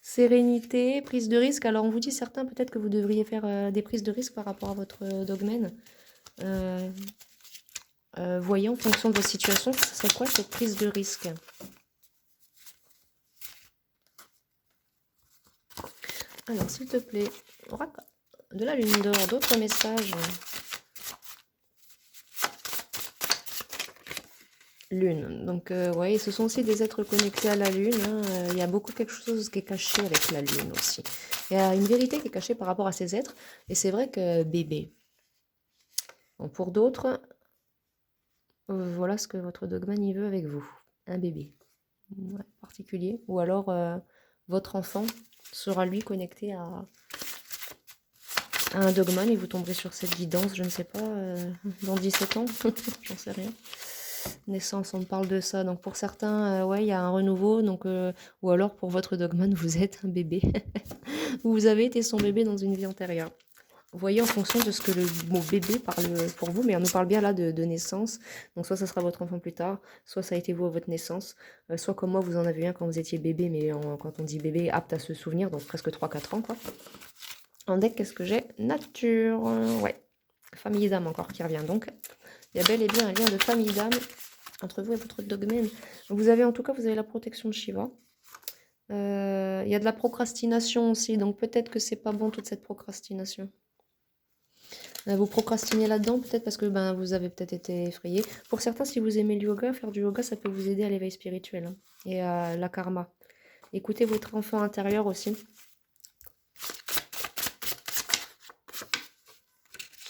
Sérénité, prise de risque. Alors on vous dit certains peut-être que vous devriez faire des prises de risque par rapport à votre dogmen. Voyez en fonction de votre situation, ce serait quoi cette prise de risque? Alors s'il te plaît, de la lune d'or, d'autres messages. Lune. Donc, ouais, ce sont aussi des êtres connectés à la Lune. Hein. Il y a beaucoup quelque chose qui est caché avec la Lune aussi. Il y a une vérité qui est cachée par rapport à ces êtres. Et c'est vrai que bébé. Bon, pour d'autres, voilà ce que votre dogman y veut avec vous. Un bébé. Ouais, particulier. Ou alors, votre enfant sera lui connecté à un dogman et vous tomberez sur cette guidance, je ne sais pas, dans 17 ans. J'en sais rien. Naissance, on me parle de ça. Donc pour certains, ouais, il y a un renouveau. Donc, ou alors pour votre dogman, vous êtes un bébé. Vous avez été son bébé dans une vie antérieure. Vous voyez en fonction de ce que le mot bébé parle pour vous, mais on nous parle bien là de naissance. Donc soit ça sera votre enfant plus tard, soit ça a été vous à votre naissance, soit comme moi vous en avez eu un quand vous étiez bébé, mais quand on dit bébé, apte à se souvenir, donc presque 3-4 ans quoi. En deck, qu'est-ce que j'ai? Nature, ouais. Famille d'âme encore qui revient donc. Il y a bel et bien un lien de famille d'âme entre vous et votre dogmen. Vous avez en tout cas, vous avez la protection de Shiva. Il y a de la procrastination aussi, donc peut-être que c'est pas bon toute cette procrastination. Vous procrastinez là-dedans, peut-être parce que ben, vous avez peut-être été effrayé. Pour certains, si vous aimez le yoga, faire du yoga, ça peut vous aider à l'éveil spirituel hein, et à la karma. Écoutez votre enfant intérieur aussi.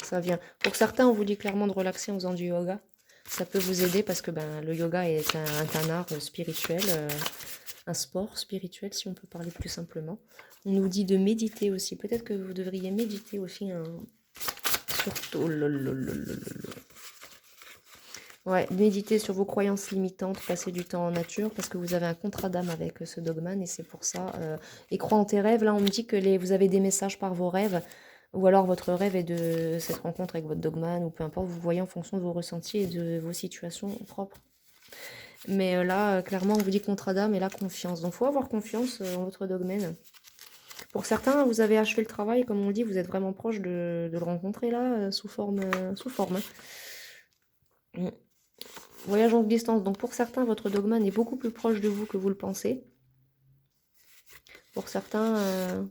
Ça vient. Pour certains, on vous dit clairement de relaxer en faisant du yoga. Ça peut vous aider parce que ben, le yoga est un art spirituel, un sport spirituel, si on peut parler plus simplement. On nous dit de méditer aussi. Peut-être que vous devriez méditer aussi. Hein. Surtout. Ouais, méditer sur vos croyances limitantes, passer du temps en nature, parce que vous avez un contrat d'âme avec ce dogman, et c'est pour ça. Et crois en tes rêves. Là, on me dit que vous avez des messages par vos rêves. Ou alors votre rêve est de cette rencontre avec votre dogman, ou peu importe, vous voyez en fonction de vos ressentis et de vos situations propres. Mais là, clairement, on vous dit contrat d'âme et là, confiance. Donc, il faut avoir confiance en votre dogmen. Pour certains, vous avez achevé le travail, comme on dit, vous êtes vraiment proche de le rencontrer là, sous forme. Hein. Voyage en distance. Donc, pour certains, votre dogman est beaucoup plus proche de vous que vous le pensez. Pour certains,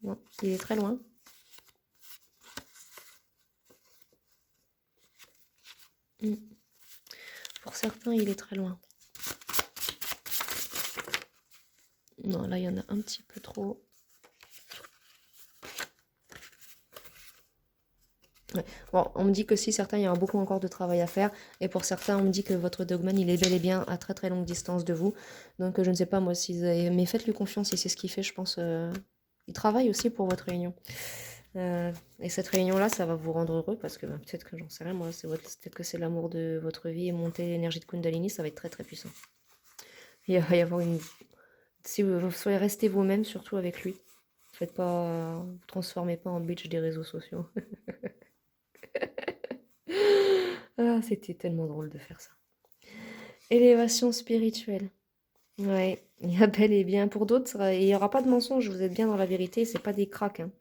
non, il est très loin. Pour certains, il est très loin. Non, là, il y en a un petit peu trop. Ouais. Bon, on me dit que si certains, il y a beaucoup encore de travail à faire. Et pour certains, on me dit que votre dogman, il est bel et bien à très très longue distance de vous. Donc, je ne sais pas moi si... Mais faites-lui confiance si c'est ce qu'il fait, je pense. Il travaille aussi pour votre réunion. Et cette réunion-là, ça va vous rendre heureux parce que peut-être que j'en sais rien, moi, peut-être que c'est l'amour de votre vie et monter l'énergie de Kundalini, ça va être très très puissant. Il va y avoir une... Si vous soyez resté vous-même, surtout avec lui. Faites pas... Vous transformez pas en bitch des réseaux sociaux. Ah, c'était tellement drôle de faire ça. Élévation spirituelle. Ouais, il y a bel et bien. Pour d'autres, il n'y aura pas de mensonge, vous êtes bien dans la vérité, c'est pas des cracks, hein.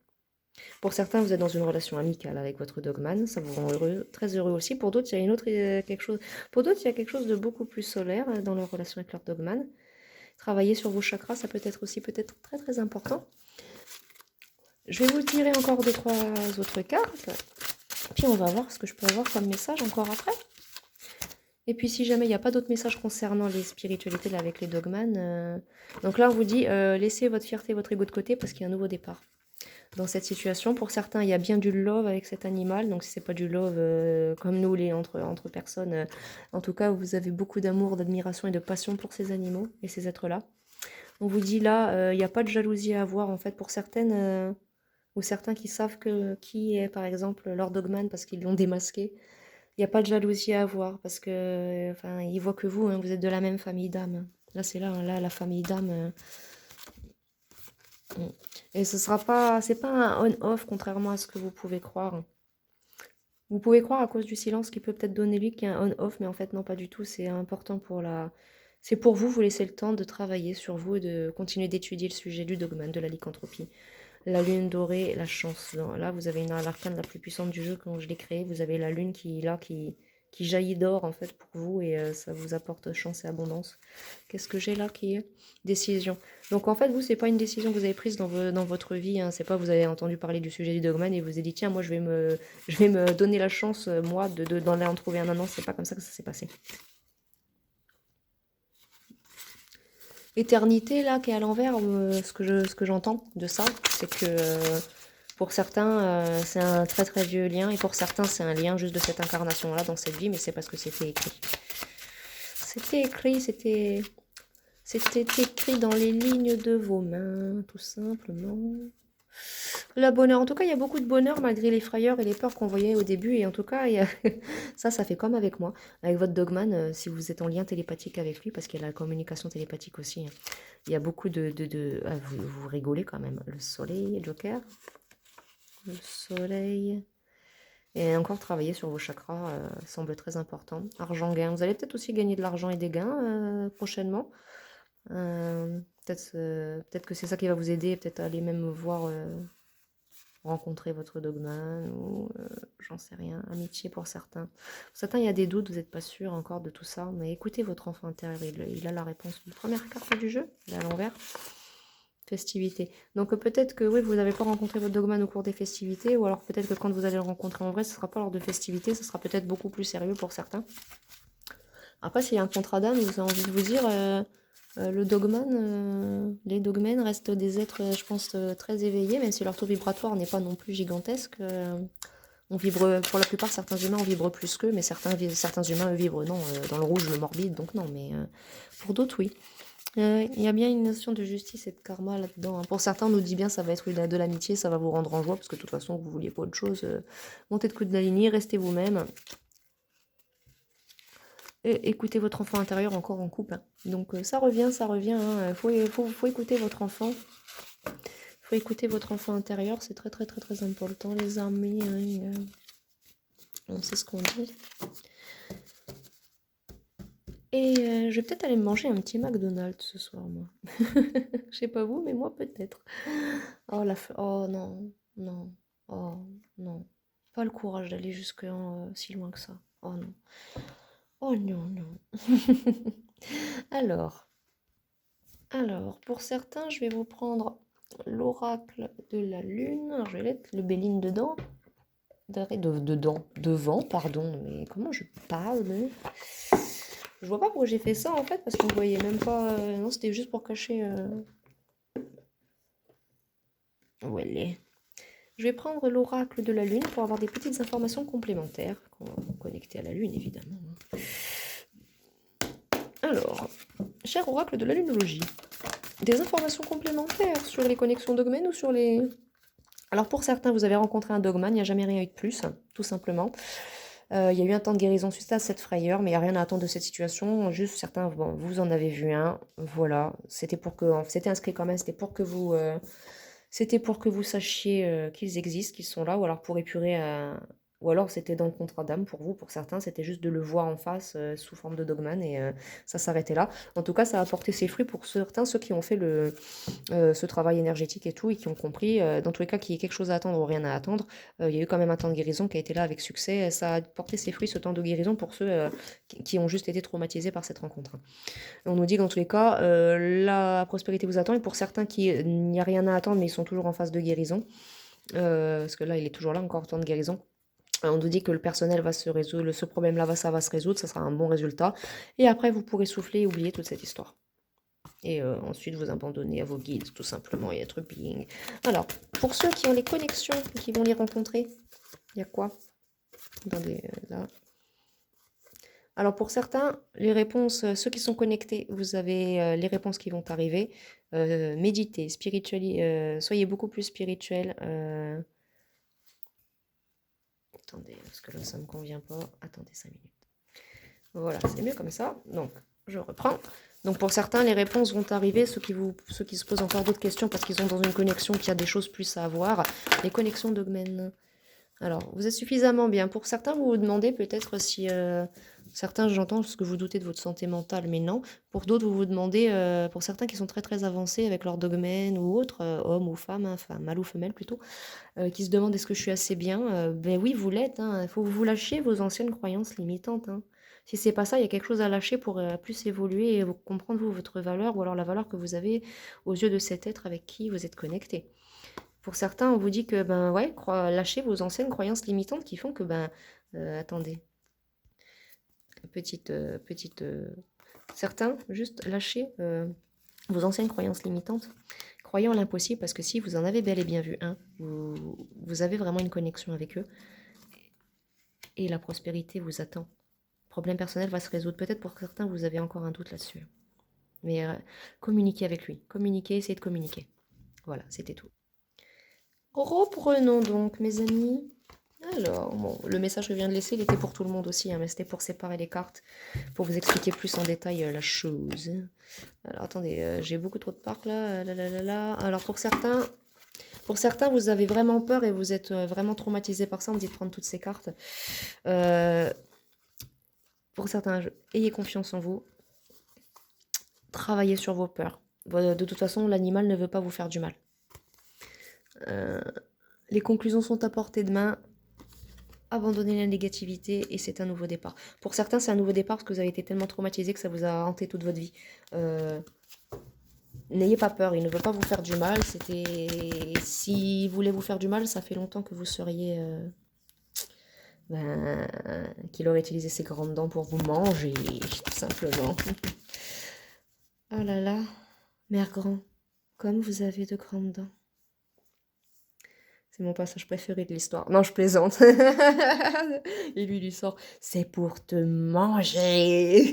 Pour certains, vous êtes dans une relation amicale avec votre dogman, ça vous rend heureux, très heureux aussi. Pour d'autres, il y a une autre, quelque chose. Pour d'autres, il y a quelque chose de beaucoup plus solaire dans leur relation avec leur dogman. Travailler sur vos chakras, ça peut être aussi peut-être très très important. Je vais vous tirer encore deux, trois autres cartes. Puis on va voir ce que je peux avoir comme message encore après. Et puis si jamais il n'y a pas d'autres messages concernant les spiritualités là, avec les dogmanes, donc là on vous dit laissez votre fierté, votre ego de côté parce qu'il y a un nouveau départ. Dans cette situation, pour certains, il y a bien du love avec cet animal, donc si c'est pas du love comme nous les entre personnes, en tout cas vous avez beaucoup d'amour, d'admiration et de passion pour ces animaux et ces êtres-là. On vous dit là, il n'y a pas de jalousie à avoir en fait pour certaines ou certains qui savent qui est par exemple leur dogman parce qu'ils l'ont démasqué. Il n'y a pas de jalousie à avoir parce que, enfin, ils voient que vous, hein, vous êtes de la même famille d'âmes. Là, c'est là, hein, là, la famille d'âmes. Et ce sera pas, c'est pas un on-off contrairement à ce que vous pouvez croire. Vous pouvez croire à cause du silence qui peut peut-être donner lui qu'il y a un on-off, mais en fait non, pas du tout. C'est important pour la, c'est pour vous, vous laissez le temps de travailler sur vous et de continuer d'étudier le sujet du dogman, de la lycanthropie. La lune dorée, la chance. Là, vous avez l'arcane la plus puissante du jeu quand je l'ai créé. Vous avez la lune qui jaillit d'or en fait pour vous et ça vous apporte chance et abondance. Qu'est-ce que j'ai là qui est décision. Donc en fait, vous, c'est pas une décision que vous avez prise dans votre vie. Hein. C'est pas vous avez entendu parler du sujet du dogman et vous avez dit tiens, moi je vais me donner la chance, moi, d'en en trouver un. Non, non, c'est pas comme ça que ça s'est passé. Éternité, là, qui est à l'envers, ce que j'entends de ça, c'est que pour certains, c'est un très très vieux lien, et pour certains, c'est un lien juste de cette incarnation-là dans cette vie, mais c'est parce que c'était écrit. C'était écrit, c'était écrit dans les lignes de vos mains, tout simplement. Le bonheur, en tout cas, il y a beaucoup de bonheur malgré les frayeurs et les peurs qu'on voyait au début, et en tout cas, ça fait comme avec moi. Avec votre dogman, si vous êtes en lien télépathique avec lui, parce qu'il y a la communication télépathique aussi, hein. Il y a beaucoup ah, vous rigolez quand même. Le soleil, Joker. Le soleil. Et encore travailler sur vos chakras semble très important. Argent gain. Vous allez peut-être aussi gagner de l'argent et des gains prochainement. Peut-être que c'est ça qui va vous aider. Peut-être aller même voir rencontrer votre dogman ou j'en sais rien. Amitié pour certains. Pour certains, il y a des doutes. Vous n'êtes pas sûr encore de tout ça. Mais écoutez votre enfant intérieur. Il a la réponse. La première carte du jeu. Il est à l'envers. Festivités. Donc peut-être que oui, vous n'avez pas rencontré votre dogman au cours des festivités, ou alors peut-être que quand vous allez le rencontrer en vrai, ce ne sera pas lors de festivités, ce sera peut-être beaucoup plus sérieux pour certains. Après, s'il y a un contrat d'âme, vous avez envie de vous dire, le dogman, les dogmen restent des êtres, je pense, très éveillés, même si leur taux vibratoire n'est pas non plus gigantesque. On vibre, pour la plupart, certains humains, on vibre plus qu'eux, mais certains humains, eux, vibrent non, dans le rouge, le morbide, donc non, mais pour d'autres, oui. Il y a bien une notion de justice et de karma là-dedans, hein. Pour certains, on nous dit bien ça va être de l'amitié, ça va vous rendre en joie, parce que de toute façon, vous vouliez pas autre chose. Montez de coude de la lignée, restez vous-même. Et écoutez votre enfant intérieur encore en couple, hein. Donc ça revient, hein. Faut écouter votre enfant. Faut écouter votre enfant intérieur, c'est très très très très important, les amis. Hein, on sait ce qu'on dit. Et je vais peut-être aller me manger un petit McDonald's ce soir, moi. Je sais pas vous, mais moi peut-être. Oh, oh non, non, oh non. Pas le courage d'aller jusque si loin que ça. Oh non. Oh non, non. Alors, pour certains, je vais vous prendre l'oracle de la lune. Alors, je vais mettre le béline dedans. Devant, pardon. Mais comment je parle, mais... Je vois pas pourquoi j'ai fait ça en fait, parce qu'on voyait même pas. Non, c'était juste pour cacher. Où elle est. Je vais prendre l'oracle de la lune pour avoir des petites informations complémentaires qu'on va connecter à la lune évidemment. Alors, cher oracle de la lunologie, des informations complémentaires sur les connexions dogmen ou sur les... Alors pour certains, vous avez rencontré un dogman, il n'y a jamais rien eu de plus, tout simplement. Il y a eu un temps de guérison suite à cette frayeur, mais il n'y a rien à attendre de cette situation. Juste certains, bon, vous en avez vu un, voilà. C'était inscrit quand même, c'était pour que vous sachiez qu'ils existent, qu'ils sont là, ou alors pour épurer Ou alors c'était dans le contrat d'âme pour vous, pour certains, c'était juste de le voir en face sous forme de dogman et ça s'arrêtait là. En tout cas, ça a apporté ses fruits pour certains, ceux qui ont fait ce travail énergétique et tout, et qui ont compris, dans tous les cas, qu'il y ait quelque chose à attendre ou rien à attendre. Il y a eu quand même un temps de guérison qui a été là avec succès. Ça a porté ses fruits, ce temps de guérison, pour ceux qui ont juste été traumatisés par cette rencontre. On nous dit que dans tous les cas, la prospérité vous attend, et pour certains qui il n'y a rien à attendre, mais ils sont toujours en phase de guérison, parce que là, il est toujours là, encore temps de guérison. On nous dit que le personnel va se résoudre, ce problème-là, ça va se résoudre, ça sera un bon résultat. Et après, vous pourrez souffler et oublier toute cette histoire. Et ensuite, vous abandonner à vos guides, tout simplement, et être being. Alors, pour ceux qui ont les connexions, qui vont les rencontrer, il y a quoi? Attendez, là. Alors, pour certains, les réponses, ceux qui sont connectés, vous avez les réponses qui vont arriver. Méditez, soyez beaucoup plus spirituel. Attendez, parce que là, ça ne me convient pas. Attendez 5 minutes. Voilà, c'est mieux comme ça. Donc, je reprends. Donc, pour certains, les réponses vont arriver. Ceux qui se posent encore d'autres questions parce qu'ils sont dans une connexion, qui a des choses plus à avoir. Les connexions dogmen. Alors, vous êtes suffisamment bien. Pour certains, vous vous demandez peut-être si... certains, j'entends ce que vous doutez de votre santé mentale, mais non. Pour d'autres, vous vous demandez, pour certains qui sont très très avancés avec leur dogmen ou autre, homme ou femme, hein, enfin mâle ou femelle plutôt, qui se demandent est-ce que je suis assez bien, ben oui, vous l'êtes, hein. Il faut que vous lâchiez vos anciennes croyances limitantes, hein. Si c'est pas ça, il y a quelque chose à lâcher pour plus évoluer et comprendre vous, votre valeur, ou alors la valeur que vous avez aux yeux de cet être avec qui vous êtes connecté. Pour certains, on vous dit que ben ouais, lâchez vos anciennes croyances limitantes qui font que ben attendez, petite certains juste lâchez vos anciennes croyances limitantes. Croyez en l'impossible, parce que si vous en avez bel et bien vu un, vous avez vraiment une connexion avec eux et la prospérité vous attend. Le problème personnel va se résoudre. Peut-être pour certains, vous avez encore un doute là-dessus. Mais communiquez avec lui. Communiquez, essayez de communiquer. Voilà, c'était tout. Reprenons donc, mes amis. Alors, bon, le message que je viens de laisser, il était pour tout le monde aussi, hein, mais c'était pour séparer les cartes, pour vous expliquer plus en détail la chose. Alors, attendez, j'ai beaucoup trop de parcs là. Alors, pour certains, vous avez vraiment peur et vous êtes vraiment traumatisé par ça. On me dit de prendre toutes ces cartes. Pour certains, ayez confiance en vous. Travaillez sur vos peurs. De toute façon, l'animal ne veut pas vous faire du mal. Les conclusions sont à portée de main. Abandonnez la négativité et c'est un nouveau départ. Pour certains, c'est un nouveau départ parce que vous avez été tellement traumatisé que ça vous a hanté toute votre vie. N'ayez pas peur, il ne veut pas vous faire du mal. S'il voulait vous faire du mal, ça fait longtemps que vous seriez... qu'il aurait utilisé ses grandes dents pour vous manger, tout simplement. Oh là là, mère grand, comme vous avez de grandes dents. C'est mon passage préféré de l'histoire. Non, je plaisante. Et lui sort, c'est pour te manger.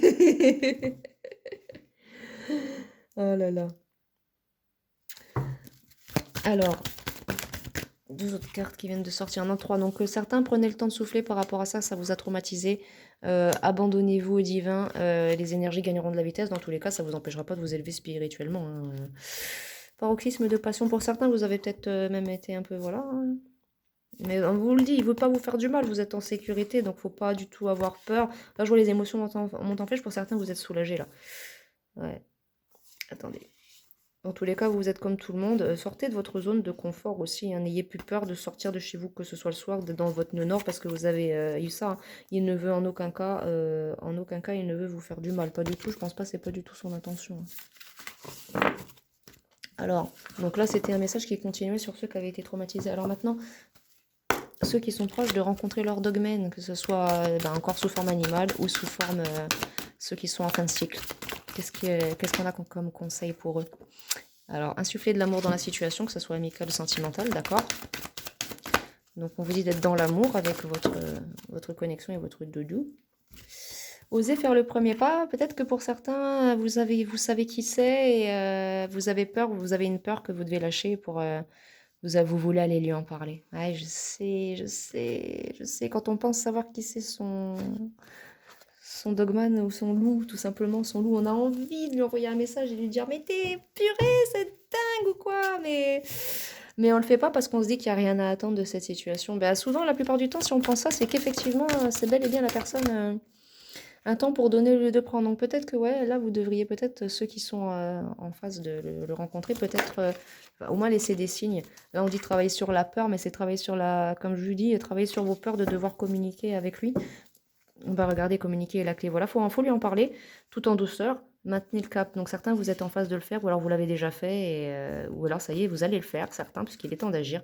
Oh là là. Alors, deux autres cartes qui viennent de sortir. Non, trois. Donc, certains, prenez le temps de souffler par rapport à ça. Ça vous a traumatisé. Abandonnez-vous au divin. Les énergies gagneront de la vitesse. Dans tous les cas, ça ne vous empêchera pas de vous élever spirituellement, hein. Paroxysme de passion. Pour certains, vous avez peut-être même été un peu... Voilà, hein. Mais on vous le dit, il ne veut pas vous faire du mal. Vous êtes en sécurité, donc faut pas du tout avoir peur. Là, je vois les émotions montent en flèche. Pour certains, vous êtes soulagés, là. Ouais. Attendez. Dans tous les cas, vous êtes comme tout le monde. Sortez de votre zone de confort aussi, hein. N'ayez plus peur de sortir de chez vous, que ce soit le soir, dans votre nœud nord, parce que vous avez eu ça, hein. Il ne veut en aucun cas, il ne veut vous faire du mal. Pas du tout, je pense pas, c'est pas du tout son intention, hein. Alors, donc là, c'était un message qui continuait sur ceux qui avaient été traumatisés. Alors maintenant, ceux qui sont proches de rencontrer leur dogmen, que ce soit encore sous forme animale ou sous forme ceux qui sont en fin de cycle. Qu'est-ce qu'on a comme conseil pour eux? Alors, insuffler de l'amour dans la situation, que ce soit amical ou sentimental, d'accord? Donc, on vous dit d'être dans l'amour avec votre connexion et votre doudou. Osez faire le premier pas. Peut-être que pour certains, vous savez qui c'est et vous avez peur, vous avez une peur que vous devez lâcher pour... vous voulez aller lui en parler. Ouais, je sais. Quand on pense savoir qui c'est son dogman ou son loup, tout simplement, son loup, on a envie de lui envoyer un message et lui dire « Mais t'es purée, c'est dingue ou quoi ?» Mais Mais on le fait pas parce qu'on se dit qu'il n'y a rien à attendre de cette situation. Ben, souvent, la plupart du temps, si on pense ça, c'est qu'effectivement, c'est bel et bien la personne un temps pour donner au lieu de prendre. Donc peut-être que ouais, là, vous devriez peut-être, ceux qui sont en phase de le rencontrer, peut-être enfin, au moins laisser des signes. Là, on dit travailler sur la peur, mais c'est travailler sur la, comme je vous dis, travailler sur vos peurs de devoir communiquer avec lui. On va regarder, communiquer est la clé. Voilà, faut lui en parler tout en douceur. Maintenez le cap. Donc certains, vous êtes en phase de le faire, ou alors vous l'avez déjà fait, ou alors ça y est, vous allez le faire, certains, puisqu'il est temps d'agir.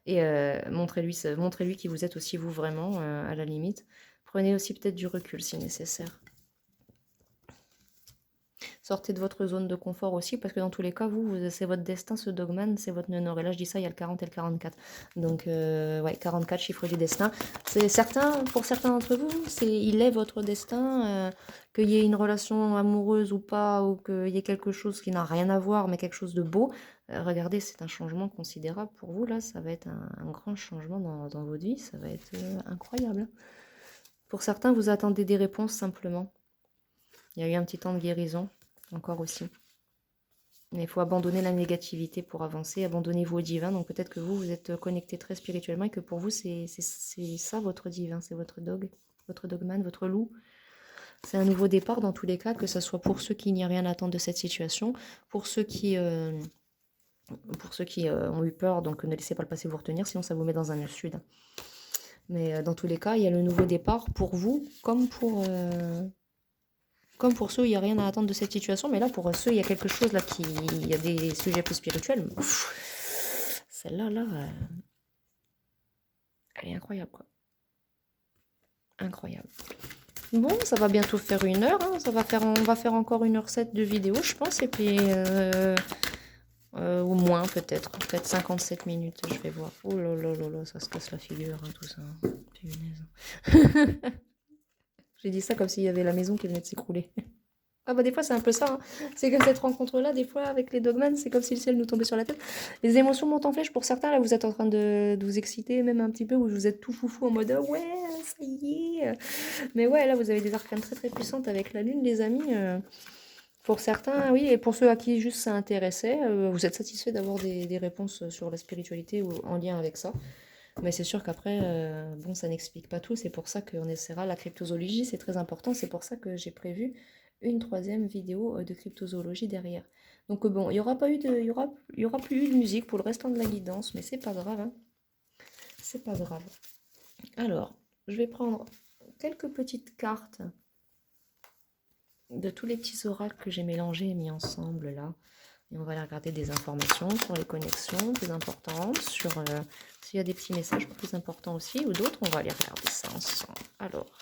Et montrez-lui qui vous êtes aussi vous vraiment, à la limite. Prenez aussi peut-être du recul si nécessaire. Sortez de votre zone de confort aussi, parce que dans tous les cas, c'est votre destin, ce dogman, c'est votre nœud. Et là, je dis ça, il y a le 40 et le 44. Donc, ouais, 44, chiffre du destin. C'est certain, pour certains d'entre vous, il est votre destin, qu'il y ait une relation amoureuse ou pas, ou qu'il y ait quelque chose qui n'a rien à voir, mais quelque chose de beau. Regardez, c'est un changement considérable pour vous, là. Ça va être un grand changement dans votre vie. Ça va être incroyable. Pour certains, vous attendez des réponses simplement. Il y a eu un petit temps de guérison, encore aussi. Mais il faut abandonner la négativité pour avancer, abandonnez-vous au divin. Donc peut-être que vous êtes connecté très spirituellement et que pour vous, c'est ça votre divin, c'est votre dogman, votre loup. C'est un nouveau départ dans tous les cas, que ce soit pour ceux qui n'y a rien à attendre de cette situation, pour ceux qui ont eu peur, donc ne laissez pas le passé vous retenir, sinon ça vous met dans un nœud sud. Mais dans tous les cas, il y a le nouveau départ pour vous, comme pour ceux, il n'y a rien à attendre de cette situation, mais là, pour ceux, il y a quelque chose là il y a des sujets plus spirituels. Celle-là, elle est incroyable, quoi. Incroyable. Bon, ça va bientôt faire 1 heure, hein. On va faire encore 1h07 de vidéo, je pense, et puis au moins peut-être 57 minutes, je vais voir. Oh là là là là, ça se casse la figure, hein, tout ça. Punaise. J'ai dit ça comme s'il y avait la maison qui venait de s'écrouler. Ah bah des fois c'est un peu ça, hein. C'est que cette rencontre-là, des fois avec les dogmans, c'est comme si le ciel nous tombait sur la tête. Les émotions montent en flèche pour certains, là vous êtes en train de vous exciter même un petit peu, ou vous êtes tout foufou en mode ah ouais, ça y est. Mais ouais, là vous avez des arcanes très très puissantes avec la lune, les amis. Pour certains, oui, et pour ceux à qui juste ça intéressait, vous êtes satisfait d'avoir des réponses sur la spiritualité ou en lien avec ça. Mais c'est sûr qu'après, bon, ça n'explique pas tout. C'est pour ça qu'on essaiera la cryptozoologie, c'est très important. C'est pour ça que j'ai prévu une 3e vidéo de cryptozoologie derrière. Donc bon, il y aura pas eu de, il y aura plus eu de musique pour le restant de la guidance, mais c'est pas grave, hein. C'est pas grave. Alors, je vais prendre quelques petites cartes de tous les petits oracles que j'ai mélangés et mis ensemble là. Et on va aller regarder des informations sur les connexions plus importantes, sur s'il y a des petits messages plus importants aussi, ou d'autres, on va aller regarder ça ensemble. Alors,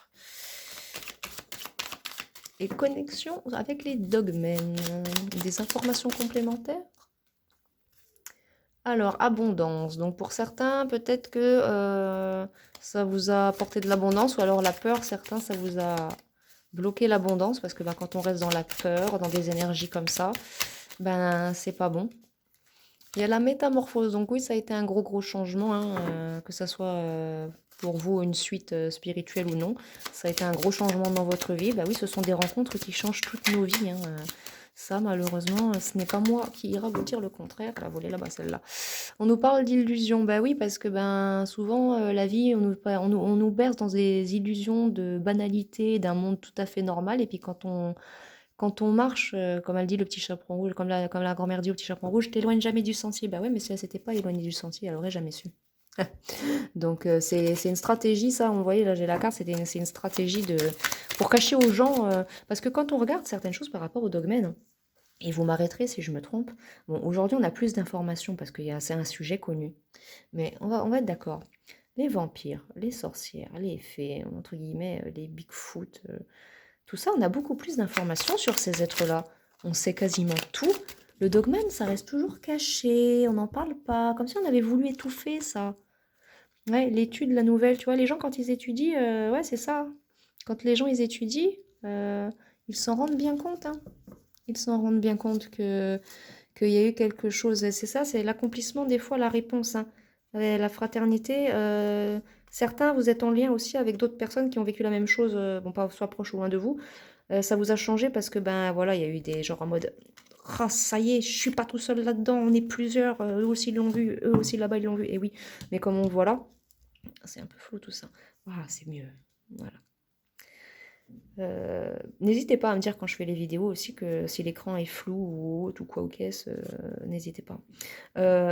les connexions avec les dogmen, des informations complémentaires. Alors, abondance. Donc pour certains, peut-être que ça vous a apporté de l'abondance, ou alors la peur, certains, ça vous a bloqué l'abondance, parce que quand on reste dans la peur, dans des énergies comme ça, ben c'est pas bon. Il y a la métamorphose, donc oui, ça a été un gros changement, hein, que ça soit pour vous une suite spirituelle ou non. Ça a été un gros changement dans votre vie. Bah oui, ce sont des rencontres qui changent toutes nos vies, hein. Ça, malheureusement, ce n'est pas moi qui ira vous dire le contraire. La volée là-bas, celle-là. On nous parle d'illusions. Bah oui, parce que ben souvent, la vie, on nous berce dans des illusions de banalité, d'un monde tout à fait normal. Et puis quand on marche, comme elle dit le petit chaperon rouge, comme la grand-mère dit au petit chaperon rouge, t'éloignes jamais du sentier. Bah ouais, mais si elle s'était pas éloignée du sentier, elle aurait jamais su. Donc c'est une stratégie, ça, on voyait, là j'ai la carte, c'est une stratégie pour cacher aux gens, parce que quand on regarde certaines choses par rapport au dogmen, et vous m'arrêterez si je me trompe, bon, aujourd'hui on a plus d'informations parce que c'est un sujet connu, mais on va être d'accord. Les vampires, les sorcières, les fées, entre guillemets, les Bigfoot, tout ça, on a beaucoup plus d'informations sur ces êtres-là. On sait quasiment tout. Le dogman, ça reste toujours caché, on n'en parle pas, comme si on avait voulu étouffer ça. Ouais, l'étude, la nouvelle, tu vois, les gens quand ils étudient, ouais, c'est ça. Quand les gens ils étudient, ils s'en rendent bien compte, hein. Ils s'en rendent bien compte qu'il y a eu quelque chose. Et c'est ça, c'est l'accomplissement des fois, la réponse, hein. La fraternité, certains, vous êtes en lien aussi avec d'autres personnes qui ont vécu la même chose, bon, pas soit proche ou loin de vous. Ça vous a changé parce que, ben voilà, il y a eu des genres en mode Ah, ça y est, je suis pas tout seul là-dedans, on est plusieurs, eux aussi l'ont vu, eux aussi là-bas ils l'ont vu, et oui, mais comme on voit là, c'est un peu flou tout ça. Ah, c'est mieux, voilà. N'hésitez pas à me dire quand je fais les vidéos aussi que si l'écran est flou ou autre ou quoi ou qu'est-ce, n'hésitez pas.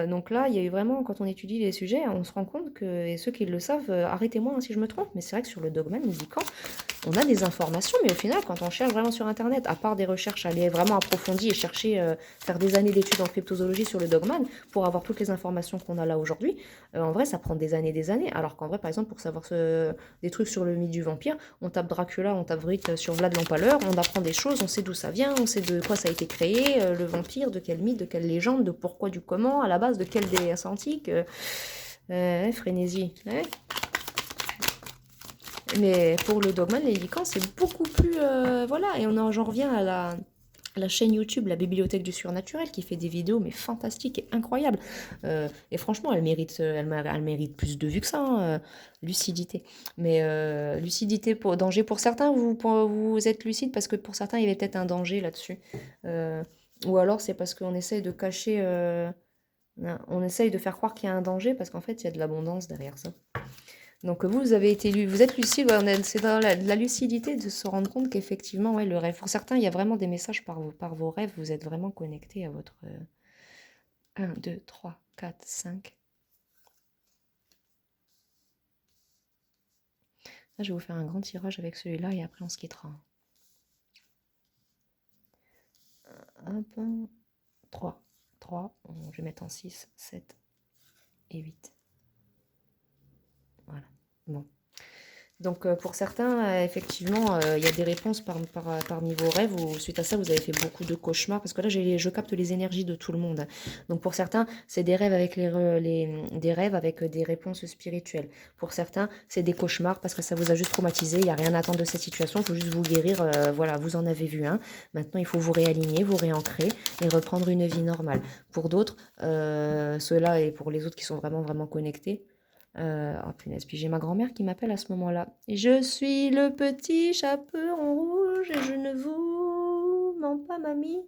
Donc là, il y a eu vraiment, quand on étudie les sujets, on se rend compte que, et ceux qui le savent, arrêtez-moi hein, si je me trompe, mais c'est vrai que sur le dogme médicament, on a des informations, mais au final, quand on cherche vraiment sur Internet, à part des recherches, aller vraiment approfondies et chercher, faire des années d'études en cryptozoologie sur le dogman, pour avoir toutes les informations qu'on a là aujourd'hui, en vrai, ça prend des années. Alors qu'en vrai, par exemple, pour savoir des trucs sur le mythe du vampire, on tape Dracula, on tape Vrick sur Vlad l'Empaleur, on apprend des choses, on sait d'où ça vient, on sait de quoi ça a été créé, le vampire, de quel mythe, de quelle légende, de pourquoi, du comment, à la base, de quelle déesse antique. Frénésie. Ouais. Mais pour le dogman, les licans, c'est beaucoup plus... voilà, et j'en reviens à la chaîne YouTube, la Bibliothèque du Surnaturel, qui fait des vidéos, mais fantastiques et incroyables. Et franchement, elle mérite plus de vues que ça, hein, lucidité. Mais lucidité, danger pour certains, vous êtes lucide parce que pour certains, il y avait peut-être un danger là-dessus. Euh, ou alors, c'est parce qu'on essaye de cacher... on essaye de faire croire qu'il y a un danger parce qu'en fait, il y a de l'abondance derrière ça. Donc vous avez été vous êtes lucide, ouais, c'est dans la lucidité de se rendre compte qu'effectivement, ouais, le rêve. Pour certains, il y a vraiment des messages par vos rêves, vous êtes vraiment connecté à votre 1, 2, 3, 4, 5. Là, je vais vous faire un grand tirage avec celui-là et après on se quittera. Hop, 3. 3, je vais mettre en 6, 7 et 8. Voilà. Bon. Donc pour certains, effectivement, il y a des réponses parmi vos rêves où suite à ça, vous avez fait beaucoup de cauchemars. Parce que là, je capte les énergies de tout le monde. Donc pour certains, c'est des rêves avec des rêves avec des réponses spirituelles. Pour certains, c'est des cauchemars parce que ça vous a juste traumatisé. Il n'y a rien à attendre de cette situation. Il faut juste vous guérir. Voilà, vous en avez vu un. Maintenant, il faut vous réaligner, vous réancrer et reprendre une vie normale. Pour d'autres, ceux-là et pour les autres qui sont vraiment, vraiment connectés, oh punaise, puis j'ai ma grand-mère qui m'appelle à ce moment-là. Je suis le petit chaperon rouge et je ne vous mens pas, mamie.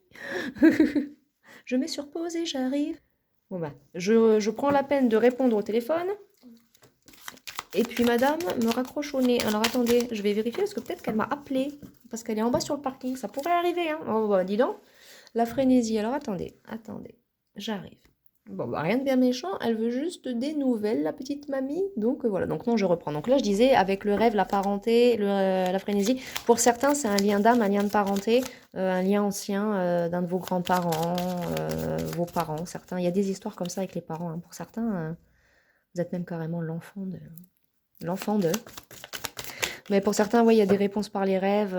Je mets sur pause et j'arrive. Bon bah, je prends la peine de répondre au téléphone. Et puis madame me raccroche au nez. Alors attendez, je vais vérifier parce que peut-être qu'elle m'a appelé. Parce qu'elle est en bas sur le parking. Ça pourrait arriver, hein. Oh bah, dis donc. La frénésie. Alors attendez, j'arrive. Bon, bah, rien de bien méchant, elle veut juste des nouvelles, la petite mamie. Donc voilà, donc non, je reprends. Donc là, je disais, avec le rêve, la parenté, la frénésie, pour certains, c'est un lien d'âme, un lien de parenté, un lien ancien d'un de vos grands-parents, vos parents, certains. Il y a des histoires comme ça avec les parents, hein. Pour certains, vous êtes même carrément l'enfant d'eux. Mais pour certains, oui, il y a des réponses par les rêves.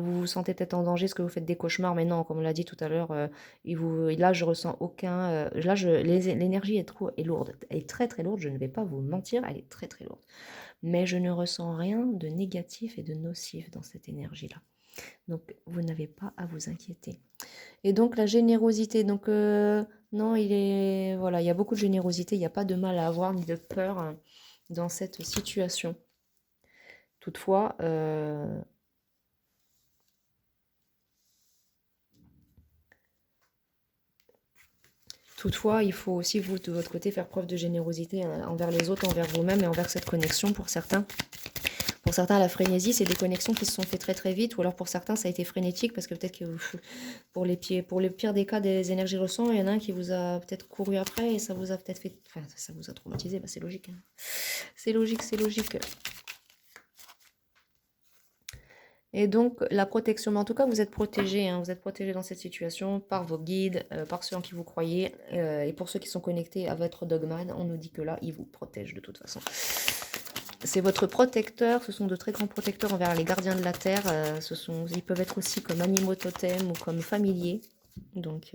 Vous vous sentez peut-être en danger, est-ce que vous faites des cauchemars? Mais non, comme on l'a dit tout à l'heure, là, je ressens aucun. Là, l'énergie est lourde. Elle est très très lourde, je ne vais pas vous mentir, elle est très très lourde. Mais je ne ressens rien de négatif et de nocif dans cette énergie-là. Donc, vous n'avez pas à vous inquiéter. Et donc, la générosité. Donc, non, voilà, il y a beaucoup de générosité, il n'y a pas de mal à avoir ni de peur hein, dans cette situation. Toutefois, il faut aussi, vous, de votre côté, faire preuve de générosité envers les autres, envers vous-même et envers cette connexion pour certains. Pour certains, la frénésie, c'est des connexions qui se sont faites très très vite, ou alors pour certains, ça a été frénétique, parce que peut-être que pour le pire des cas des énergies ressenties, il y en a un qui vous a peut-être couru après et ça vous a peut-être fait... Enfin, ça vous a traumatisé, bah, c'est logique. Hein. C'est logique, c'est logique. Et donc, la protection, mais en tout cas, vous êtes protégé, hein, vous êtes protégé dans cette situation par vos guides, par ceux en qui vous croyez, et pour ceux qui sont connectés à votre dogman, on nous dit que là, ils vous protègent de toute façon. C'est votre protecteur, ce sont de très grands protecteurs envers les gardiens de la terre, ils peuvent être aussi comme animaux totems ou comme familiers. Donc,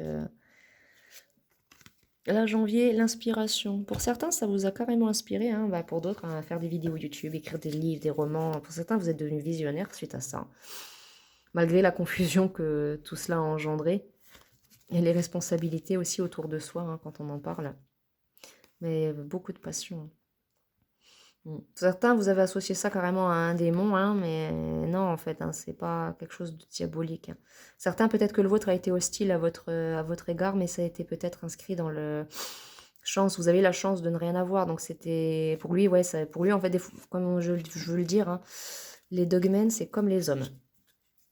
là, janvier, l'inspiration. Pour certains, ça vous a carrément inspiré, hein, bah, pour d'autres, à faire des vidéos YouTube, écrire des livres, des romans. Pour certains, vous êtes devenus visionnaires suite à ça. Malgré la confusion que tout cela a engendré, et les responsabilités aussi autour de soi, hein, quand on en parle. Mais beaucoup de passion. Certains, vous avez associé ça carrément à un démon, hein, mais non, en fait, hein, c'est pas quelque chose de diabolique, hein. Certains, peut-être que le vôtre a été hostile à votre égard, mais ça a été peut-être inscrit dans le chance. Vous avez la chance de ne rien avoir, donc c'était pour lui, ouais, ça, pour lui, en fait, comme je veux le dire, hein, les dogmen, c'est comme les hommes.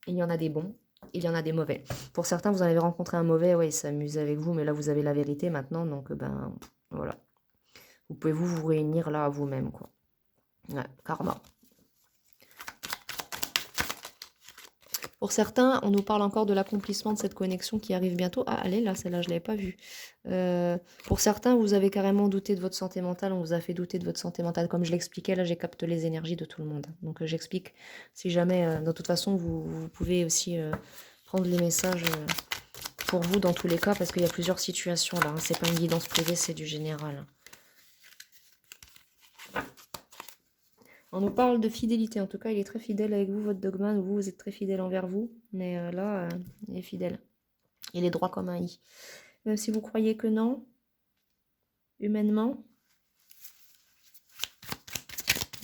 Il y en a des bons, il y en a des mauvais. Pour certains, vous en avez rencontré un mauvais, ouais, il s'amuse avec vous, mais là, vous avez la vérité maintenant, donc ben voilà. Vous pouvez vous réunir là à vous-même, quoi. Ouais, karma. Pour certains, on nous parle encore de l'accomplissement de cette connexion qui arrive bientôt. Ah, allez, là, celle-là, je ne l'avais pas vue. Pour certains, vous avez carrément douté de votre santé mentale. On vous a fait douter de votre santé mentale. Comme je l'expliquais, là, j'ai capté les énergies de tout le monde. Donc, j'explique. Si jamais, de toute façon, vous pouvez aussi prendre les messages pour vous dans tous les cas, parce qu'il y a plusieurs situations là, hein. C'est pas une guidance privée, c'est du général. On nous parle de fidélité. En tout cas, il est très fidèle avec vous, votre dogman, ou vous êtes très fidèle envers vous. Mais là, il est fidèle. Il est droit comme un i. Même si vous croyez que non, humainement,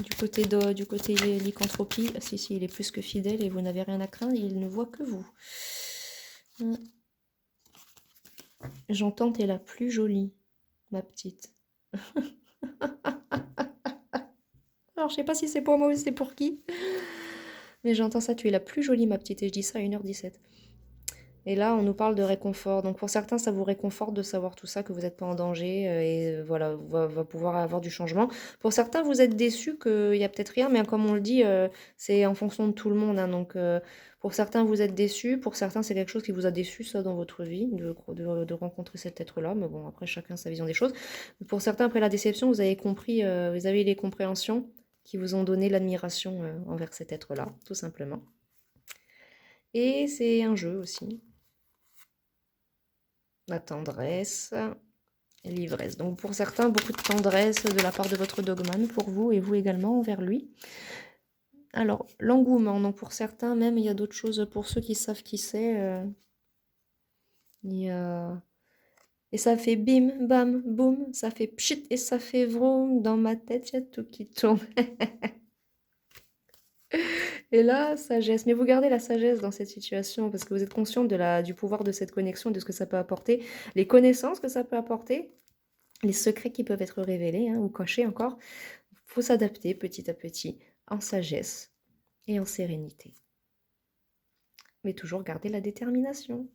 du côté lycanthropie, si, il est plus que fidèle et vous n'avez rien à craindre, il ne voit que vous. J'entends, t'es la plus jolie, ma petite. Alors, je sais pas si c'est pour moi ou c'est pour qui, mais j'entends ça, tu es la plus jolie, ma petite, et je dis ça à 1h17. Et là, on nous parle de réconfort. Donc pour certains, ça vous réconforte de savoir tout ça, que vous n'êtes pas en danger, et voilà, va pouvoir avoir du changement. Pour certains, vous êtes déçus qu'il n'y a peut-être rien, mais comme on le dit, c'est en fonction de tout le monde, hein. Donc pour certains, vous êtes déçus. Pour certains, c'est quelque chose qui vous a déçu, ça, dans votre vie, de rencontrer cet être-là. Mais bon, après, chacun sa vision des choses. Pour certains, après la déception, vous avez compris, vous avez les compréhensions qui vous ont donné l'admiration envers cet être-là, tout simplement. Et c'est un jeu aussi. La tendresse et l'ivresse. Donc pour certains, beaucoup de tendresse de la part de votre dogman pour vous et vous également envers lui. Alors, l'engouement. Donc pour certains, même, il y a d'autres choses pour ceux qui savent qui c'est. Il y a... Et ça fait bim, bam, boum, ça fait pchit et ça fait vroom. Dans ma tête, il y a tout qui tourne. Et là, sagesse. Mais vous gardez la sagesse dans cette situation parce que vous êtes conscient du pouvoir de cette connexion, de ce que ça peut apporter, les connaissances que ça peut apporter, les secrets qui peuvent être révélés, hein, ou cachés encore. Il faut s'adapter petit à petit, en sagesse et en sérénité. Mais toujours garder la détermination.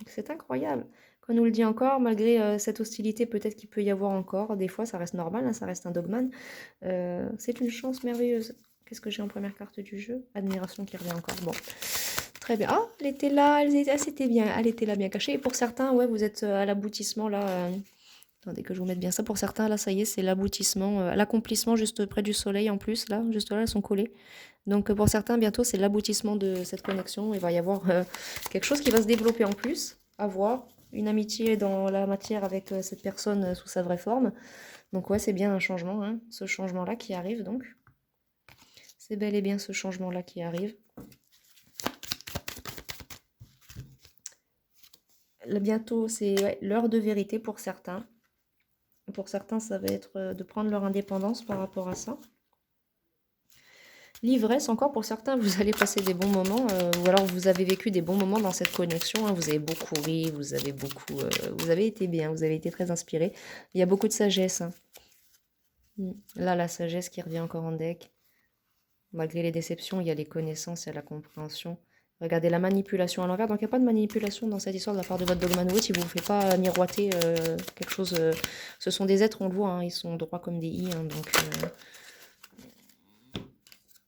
C'est incroyable. Qu'on nous le dit encore, malgré cette hostilité peut-être qu'il peut y avoir encore, des fois ça reste normal, hein, ça reste un dogman. C'est une chance merveilleuse. Qu'est-ce que j'ai en première carte du jeu? Admiration qui revient encore. Bon, très bien. Ah, elle était là, c'était bien, elle était là bien cachée. Et pour certains, ouais, vous êtes à l'aboutissement là. Attendez que je vous mette bien ça. Pour certains, là, ça y est, c'est l'aboutissement, l'accomplissement juste près du soleil en plus, là, juste là, elles sont collées. Donc pour certains, bientôt, c'est l'aboutissement de cette connexion. Il va y avoir quelque chose qui va se développer en plus, à voir. Une amitié dans la matière avec cette personne sous sa vraie forme. Donc ouais, c'est bien un changement, hein, ce changement-là qui arrive donc. C'est bel et bien ce changement-là qui arrive. Là, bientôt, c'est l'heure de vérité pour certains. Pour certains, ça va être de prendre leur indépendance par rapport à ça. L'ivresse, encore pour certains, vous allez passer des bons moments, ou alors vous avez vécu des bons moments dans cette connexion, hein, vous avez beaucoup ri, vous avez été bien, vous avez été très inspiré. Il y a beaucoup de sagesse, hein. Là, la sagesse qui revient encore en deck. Malgré les déceptions, il y a les connaissances, il y a la compréhension. Regardez la manipulation à l'envers, donc il n'y a pas de manipulation dans cette histoire de la part de votre dogman witch, il ne vous fait pas miroiter quelque chose. Ce sont des êtres, on le voit, hein, ils sont droits comme des i, hein,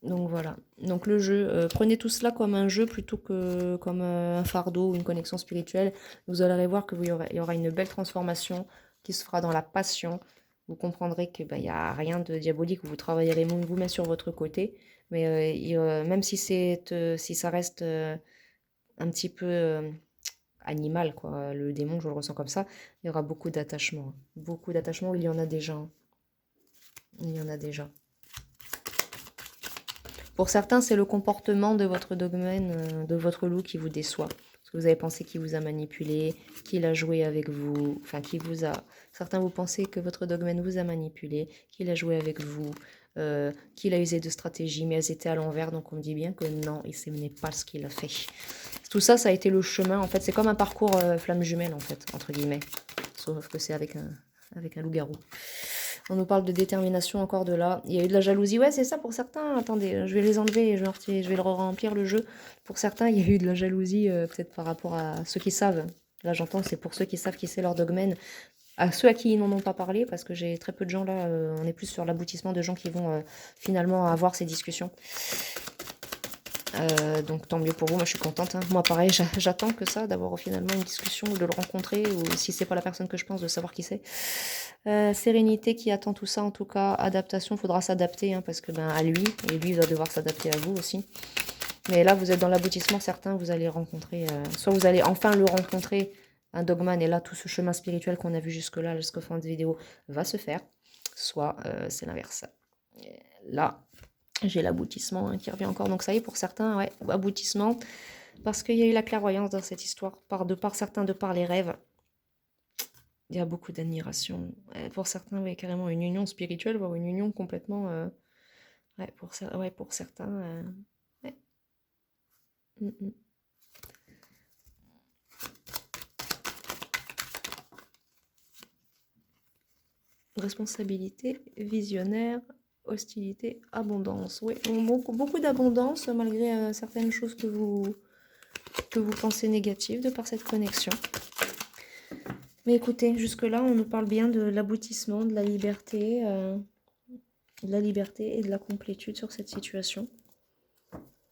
donc voilà. Donc le jeu, prenez tout cela comme un jeu plutôt que comme un fardeau ou une connexion spirituelle. Vous allez voir que il y aura une belle transformation qui se fera dans la passion. Vous comprendrez qu'il n'y a rien de diabolique, vous travaillerez vous-même sur votre côté. Mais même si si ça reste un petit peu animal, quoi, le démon, je le ressens comme ça, il y aura beaucoup d'attachement. Beaucoup d'attachement, il y en a déjà, hein. Il y en a déjà. Pour certains, c'est le comportement de votre dogmen, de votre loup qui vous déçoit. Parce que vous avez pensé qu'il vous a manipulé, qu'il a joué avec vous, enfin certains vous pensez que votre dogman vous a manipulé, qu'il a joué avec vous, qu'il a usé de stratégies, mais elles étaient à l'envers, donc on me dit bien que non, ce n'est pas ce qu'il a fait. Tout ça, ça a été le chemin, en fait, c'est comme un parcours flamme jumelle, en fait, entre guillemets. Sauf que c'est avec un loup-garou. On nous parle de détermination encore de là. Il y a eu de la jalousie. Ouais, c'est ça pour certains. Attendez, je vais les enlever et je vais le remplir le jeu. Pour certains, il y a eu de la jalousie, peut-être par rapport à ceux qui savent. Là, j'entends, c'est pour ceux qui savent qui c'est leur dogmen. À ceux à qui ils n'en ont pas parlé, parce que j'ai très peu de gens là. On est plus sur l'aboutissement de gens qui vont finalement avoir ces discussions. Donc tant mieux pour vous, moi je suis contente. Hein. Moi pareil, j'attends que ça, d'avoir finalement une discussion, de le rencontrer, ou si c'est pas la personne que je pense, de savoir qui c'est. Sérénité qui attend tout ça en tout cas. Adaptation, il faudra s'adapter, hein, parce que à lui, et lui il va devoir s'adapter à vous aussi. Mais là vous êtes dans l'aboutissement, certains vous allez rencontrer, soit vous allez enfin le rencontrer, un dogman, et là tout ce chemin spirituel qu'on a vu jusque-là, jusqu'au fin de vidéo, va se faire, soit c'est l'inverse. Là, j'ai l'aboutissement qui revient encore. Donc ça y est, pour certains, ouais, aboutissement. Parce qu'il y a eu la clairvoyance dans cette histoire. De par certains, de par les rêves. Il y a beaucoup d'admiration. Pour certains, oui, carrément une union spirituelle, voire une union complètement... pour certains... ouais. Responsabilité, visionnaire, hostilité, abondance. Oui, beaucoup d'abondance, malgré certaines choses que vous pensez négatives de par cette connexion. Mais écoutez, jusque-là, on nous parle bien de l'aboutissement, de la liberté et de la complétude sur cette situation.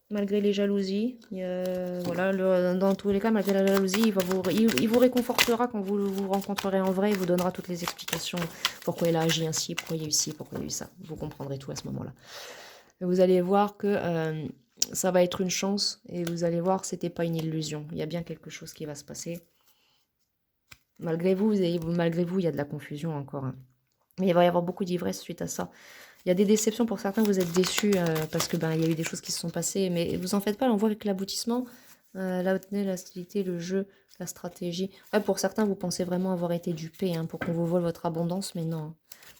Malgré les jalousies, voilà, dans tous les cas, malgré la jalousie, il vous réconfortera quand vous vous rencontrerez en vrai. Il vous donnera toutes les explications, pourquoi il a agi ainsi, pourquoi il y a eu ci, pourquoi il y a eu ça. Vous comprendrez tout à ce moment-là. Vous allez voir que ça va être une chance, et vous allez voir que c'était pas une illusion. Il y a bien quelque chose qui va se passer. Malgré vous, il y a de la confusion encore. Hein. Mais il va y avoir beaucoup d'ivresse suite à ça. Il y a des déceptions pour certains, vous êtes déçus parce que il y a eu des choses qui se sont passées, mais vous en faites pas, on voit avec l'aboutissement, la hauteur, la stabilité, le jeu, la stratégie. Ouais, pour certains, vous pensez vraiment avoir été dupé pour qu'on vous vole votre abondance, mais non.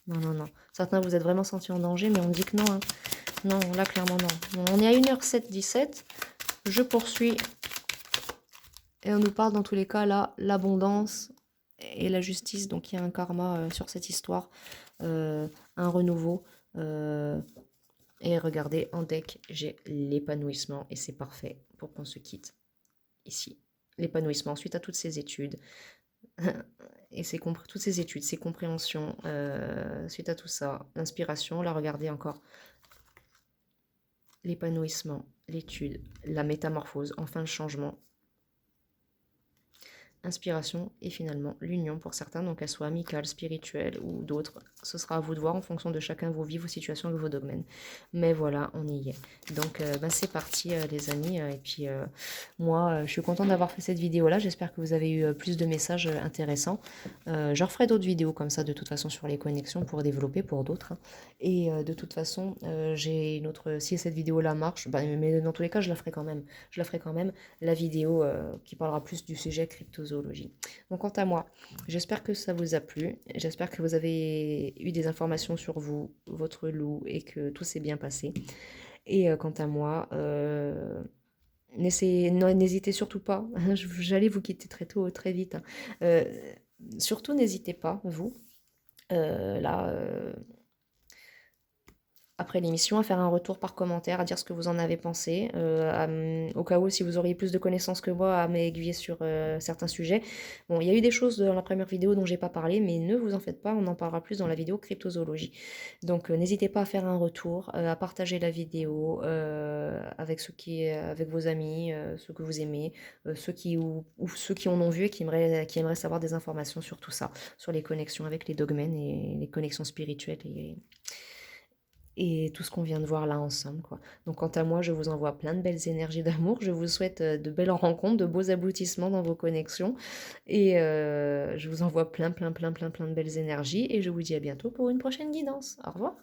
Non. Certains, vous êtes vraiment sentis en danger, mais on dit que non. Hein. Non, là, clairement, non. On est à 1h07-17. Je poursuis. Et on nous parle dans tous les cas, là, l'abondance et la justice. Donc, il y a un karma sur cette histoire, un renouveau. Et regardez, en deck, j'ai l'épanouissement et c'est parfait pour qu'on se quitte ici. L'épanouissement suite à toutes ces études et toutes ces études, ces compréhensions, suite à tout ça, l'inspiration, là regardez encore. L'épanouissement, l'étude, la métamorphose, enfin le changement. Inspiration et finalement l'union pour certains, donc qu'elle soit amicale, spirituelle ou d'autres. Ce sera à vous de voir en fonction de chacun de vos vies, vos situations et vos domaines. Mais voilà, on y est. Donc c'est parti les amis. Et puis moi, je suis contente d'avoir fait cette vidéo-là. J'espère que vous avez eu plus de messages intéressants. Je referai d'autres vidéos comme ça de toute façon sur les connexions pour développer pour d'autres. Hein. Et de toute façon, j'ai une autre... Si cette vidéo-là marche, mais dans tous les cas, je la ferai quand même. Je la ferai quand même, la vidéo qui parlera plus du sujet cryptozoologie. Donc quant à moi, j'espère que ça vous a plu, j'espère que vous avez eu des informations sur vous, votre loup, et que tout s'est bien passé. Et quant à moi, n'hésitez surtout pas, j'allais vous quitter très vite, hein. Surtout n'hésitez pas, vous, là... après l'émission, à faire un retour par commentaire, à dire ce que vous en avez pensé, au cas où si vous auriez plus de connaissances que moi à m'aiguiller sur certains sujets. Bon, il y a eu des choses dans la première vidéo dont j'ai pas parlé, mais ne vous en faites pas, on en parlera plus dans la vidéo cryptozoologie. Donc n'hésitez pas à faire un retour, à partager la vidéo avec vos amis, ceux que vous aimez, ceux qui en ont vu et qui aimeraient savoir des informations sur tout ça, sur les connexions avec les dogmens et les connexions spirituelles et tout ce qu'on vient de voir là ensemble, quoi. Donc quant à moi, je vous envoie plein de belles énergies d'amour, je vous souhaite de belles rencontres, de beaux aboutissements dans vos connexions, et je vous envoie plein de belles énergies, et je vous dis à bientôt pour une prochaine guidance. Au revoir.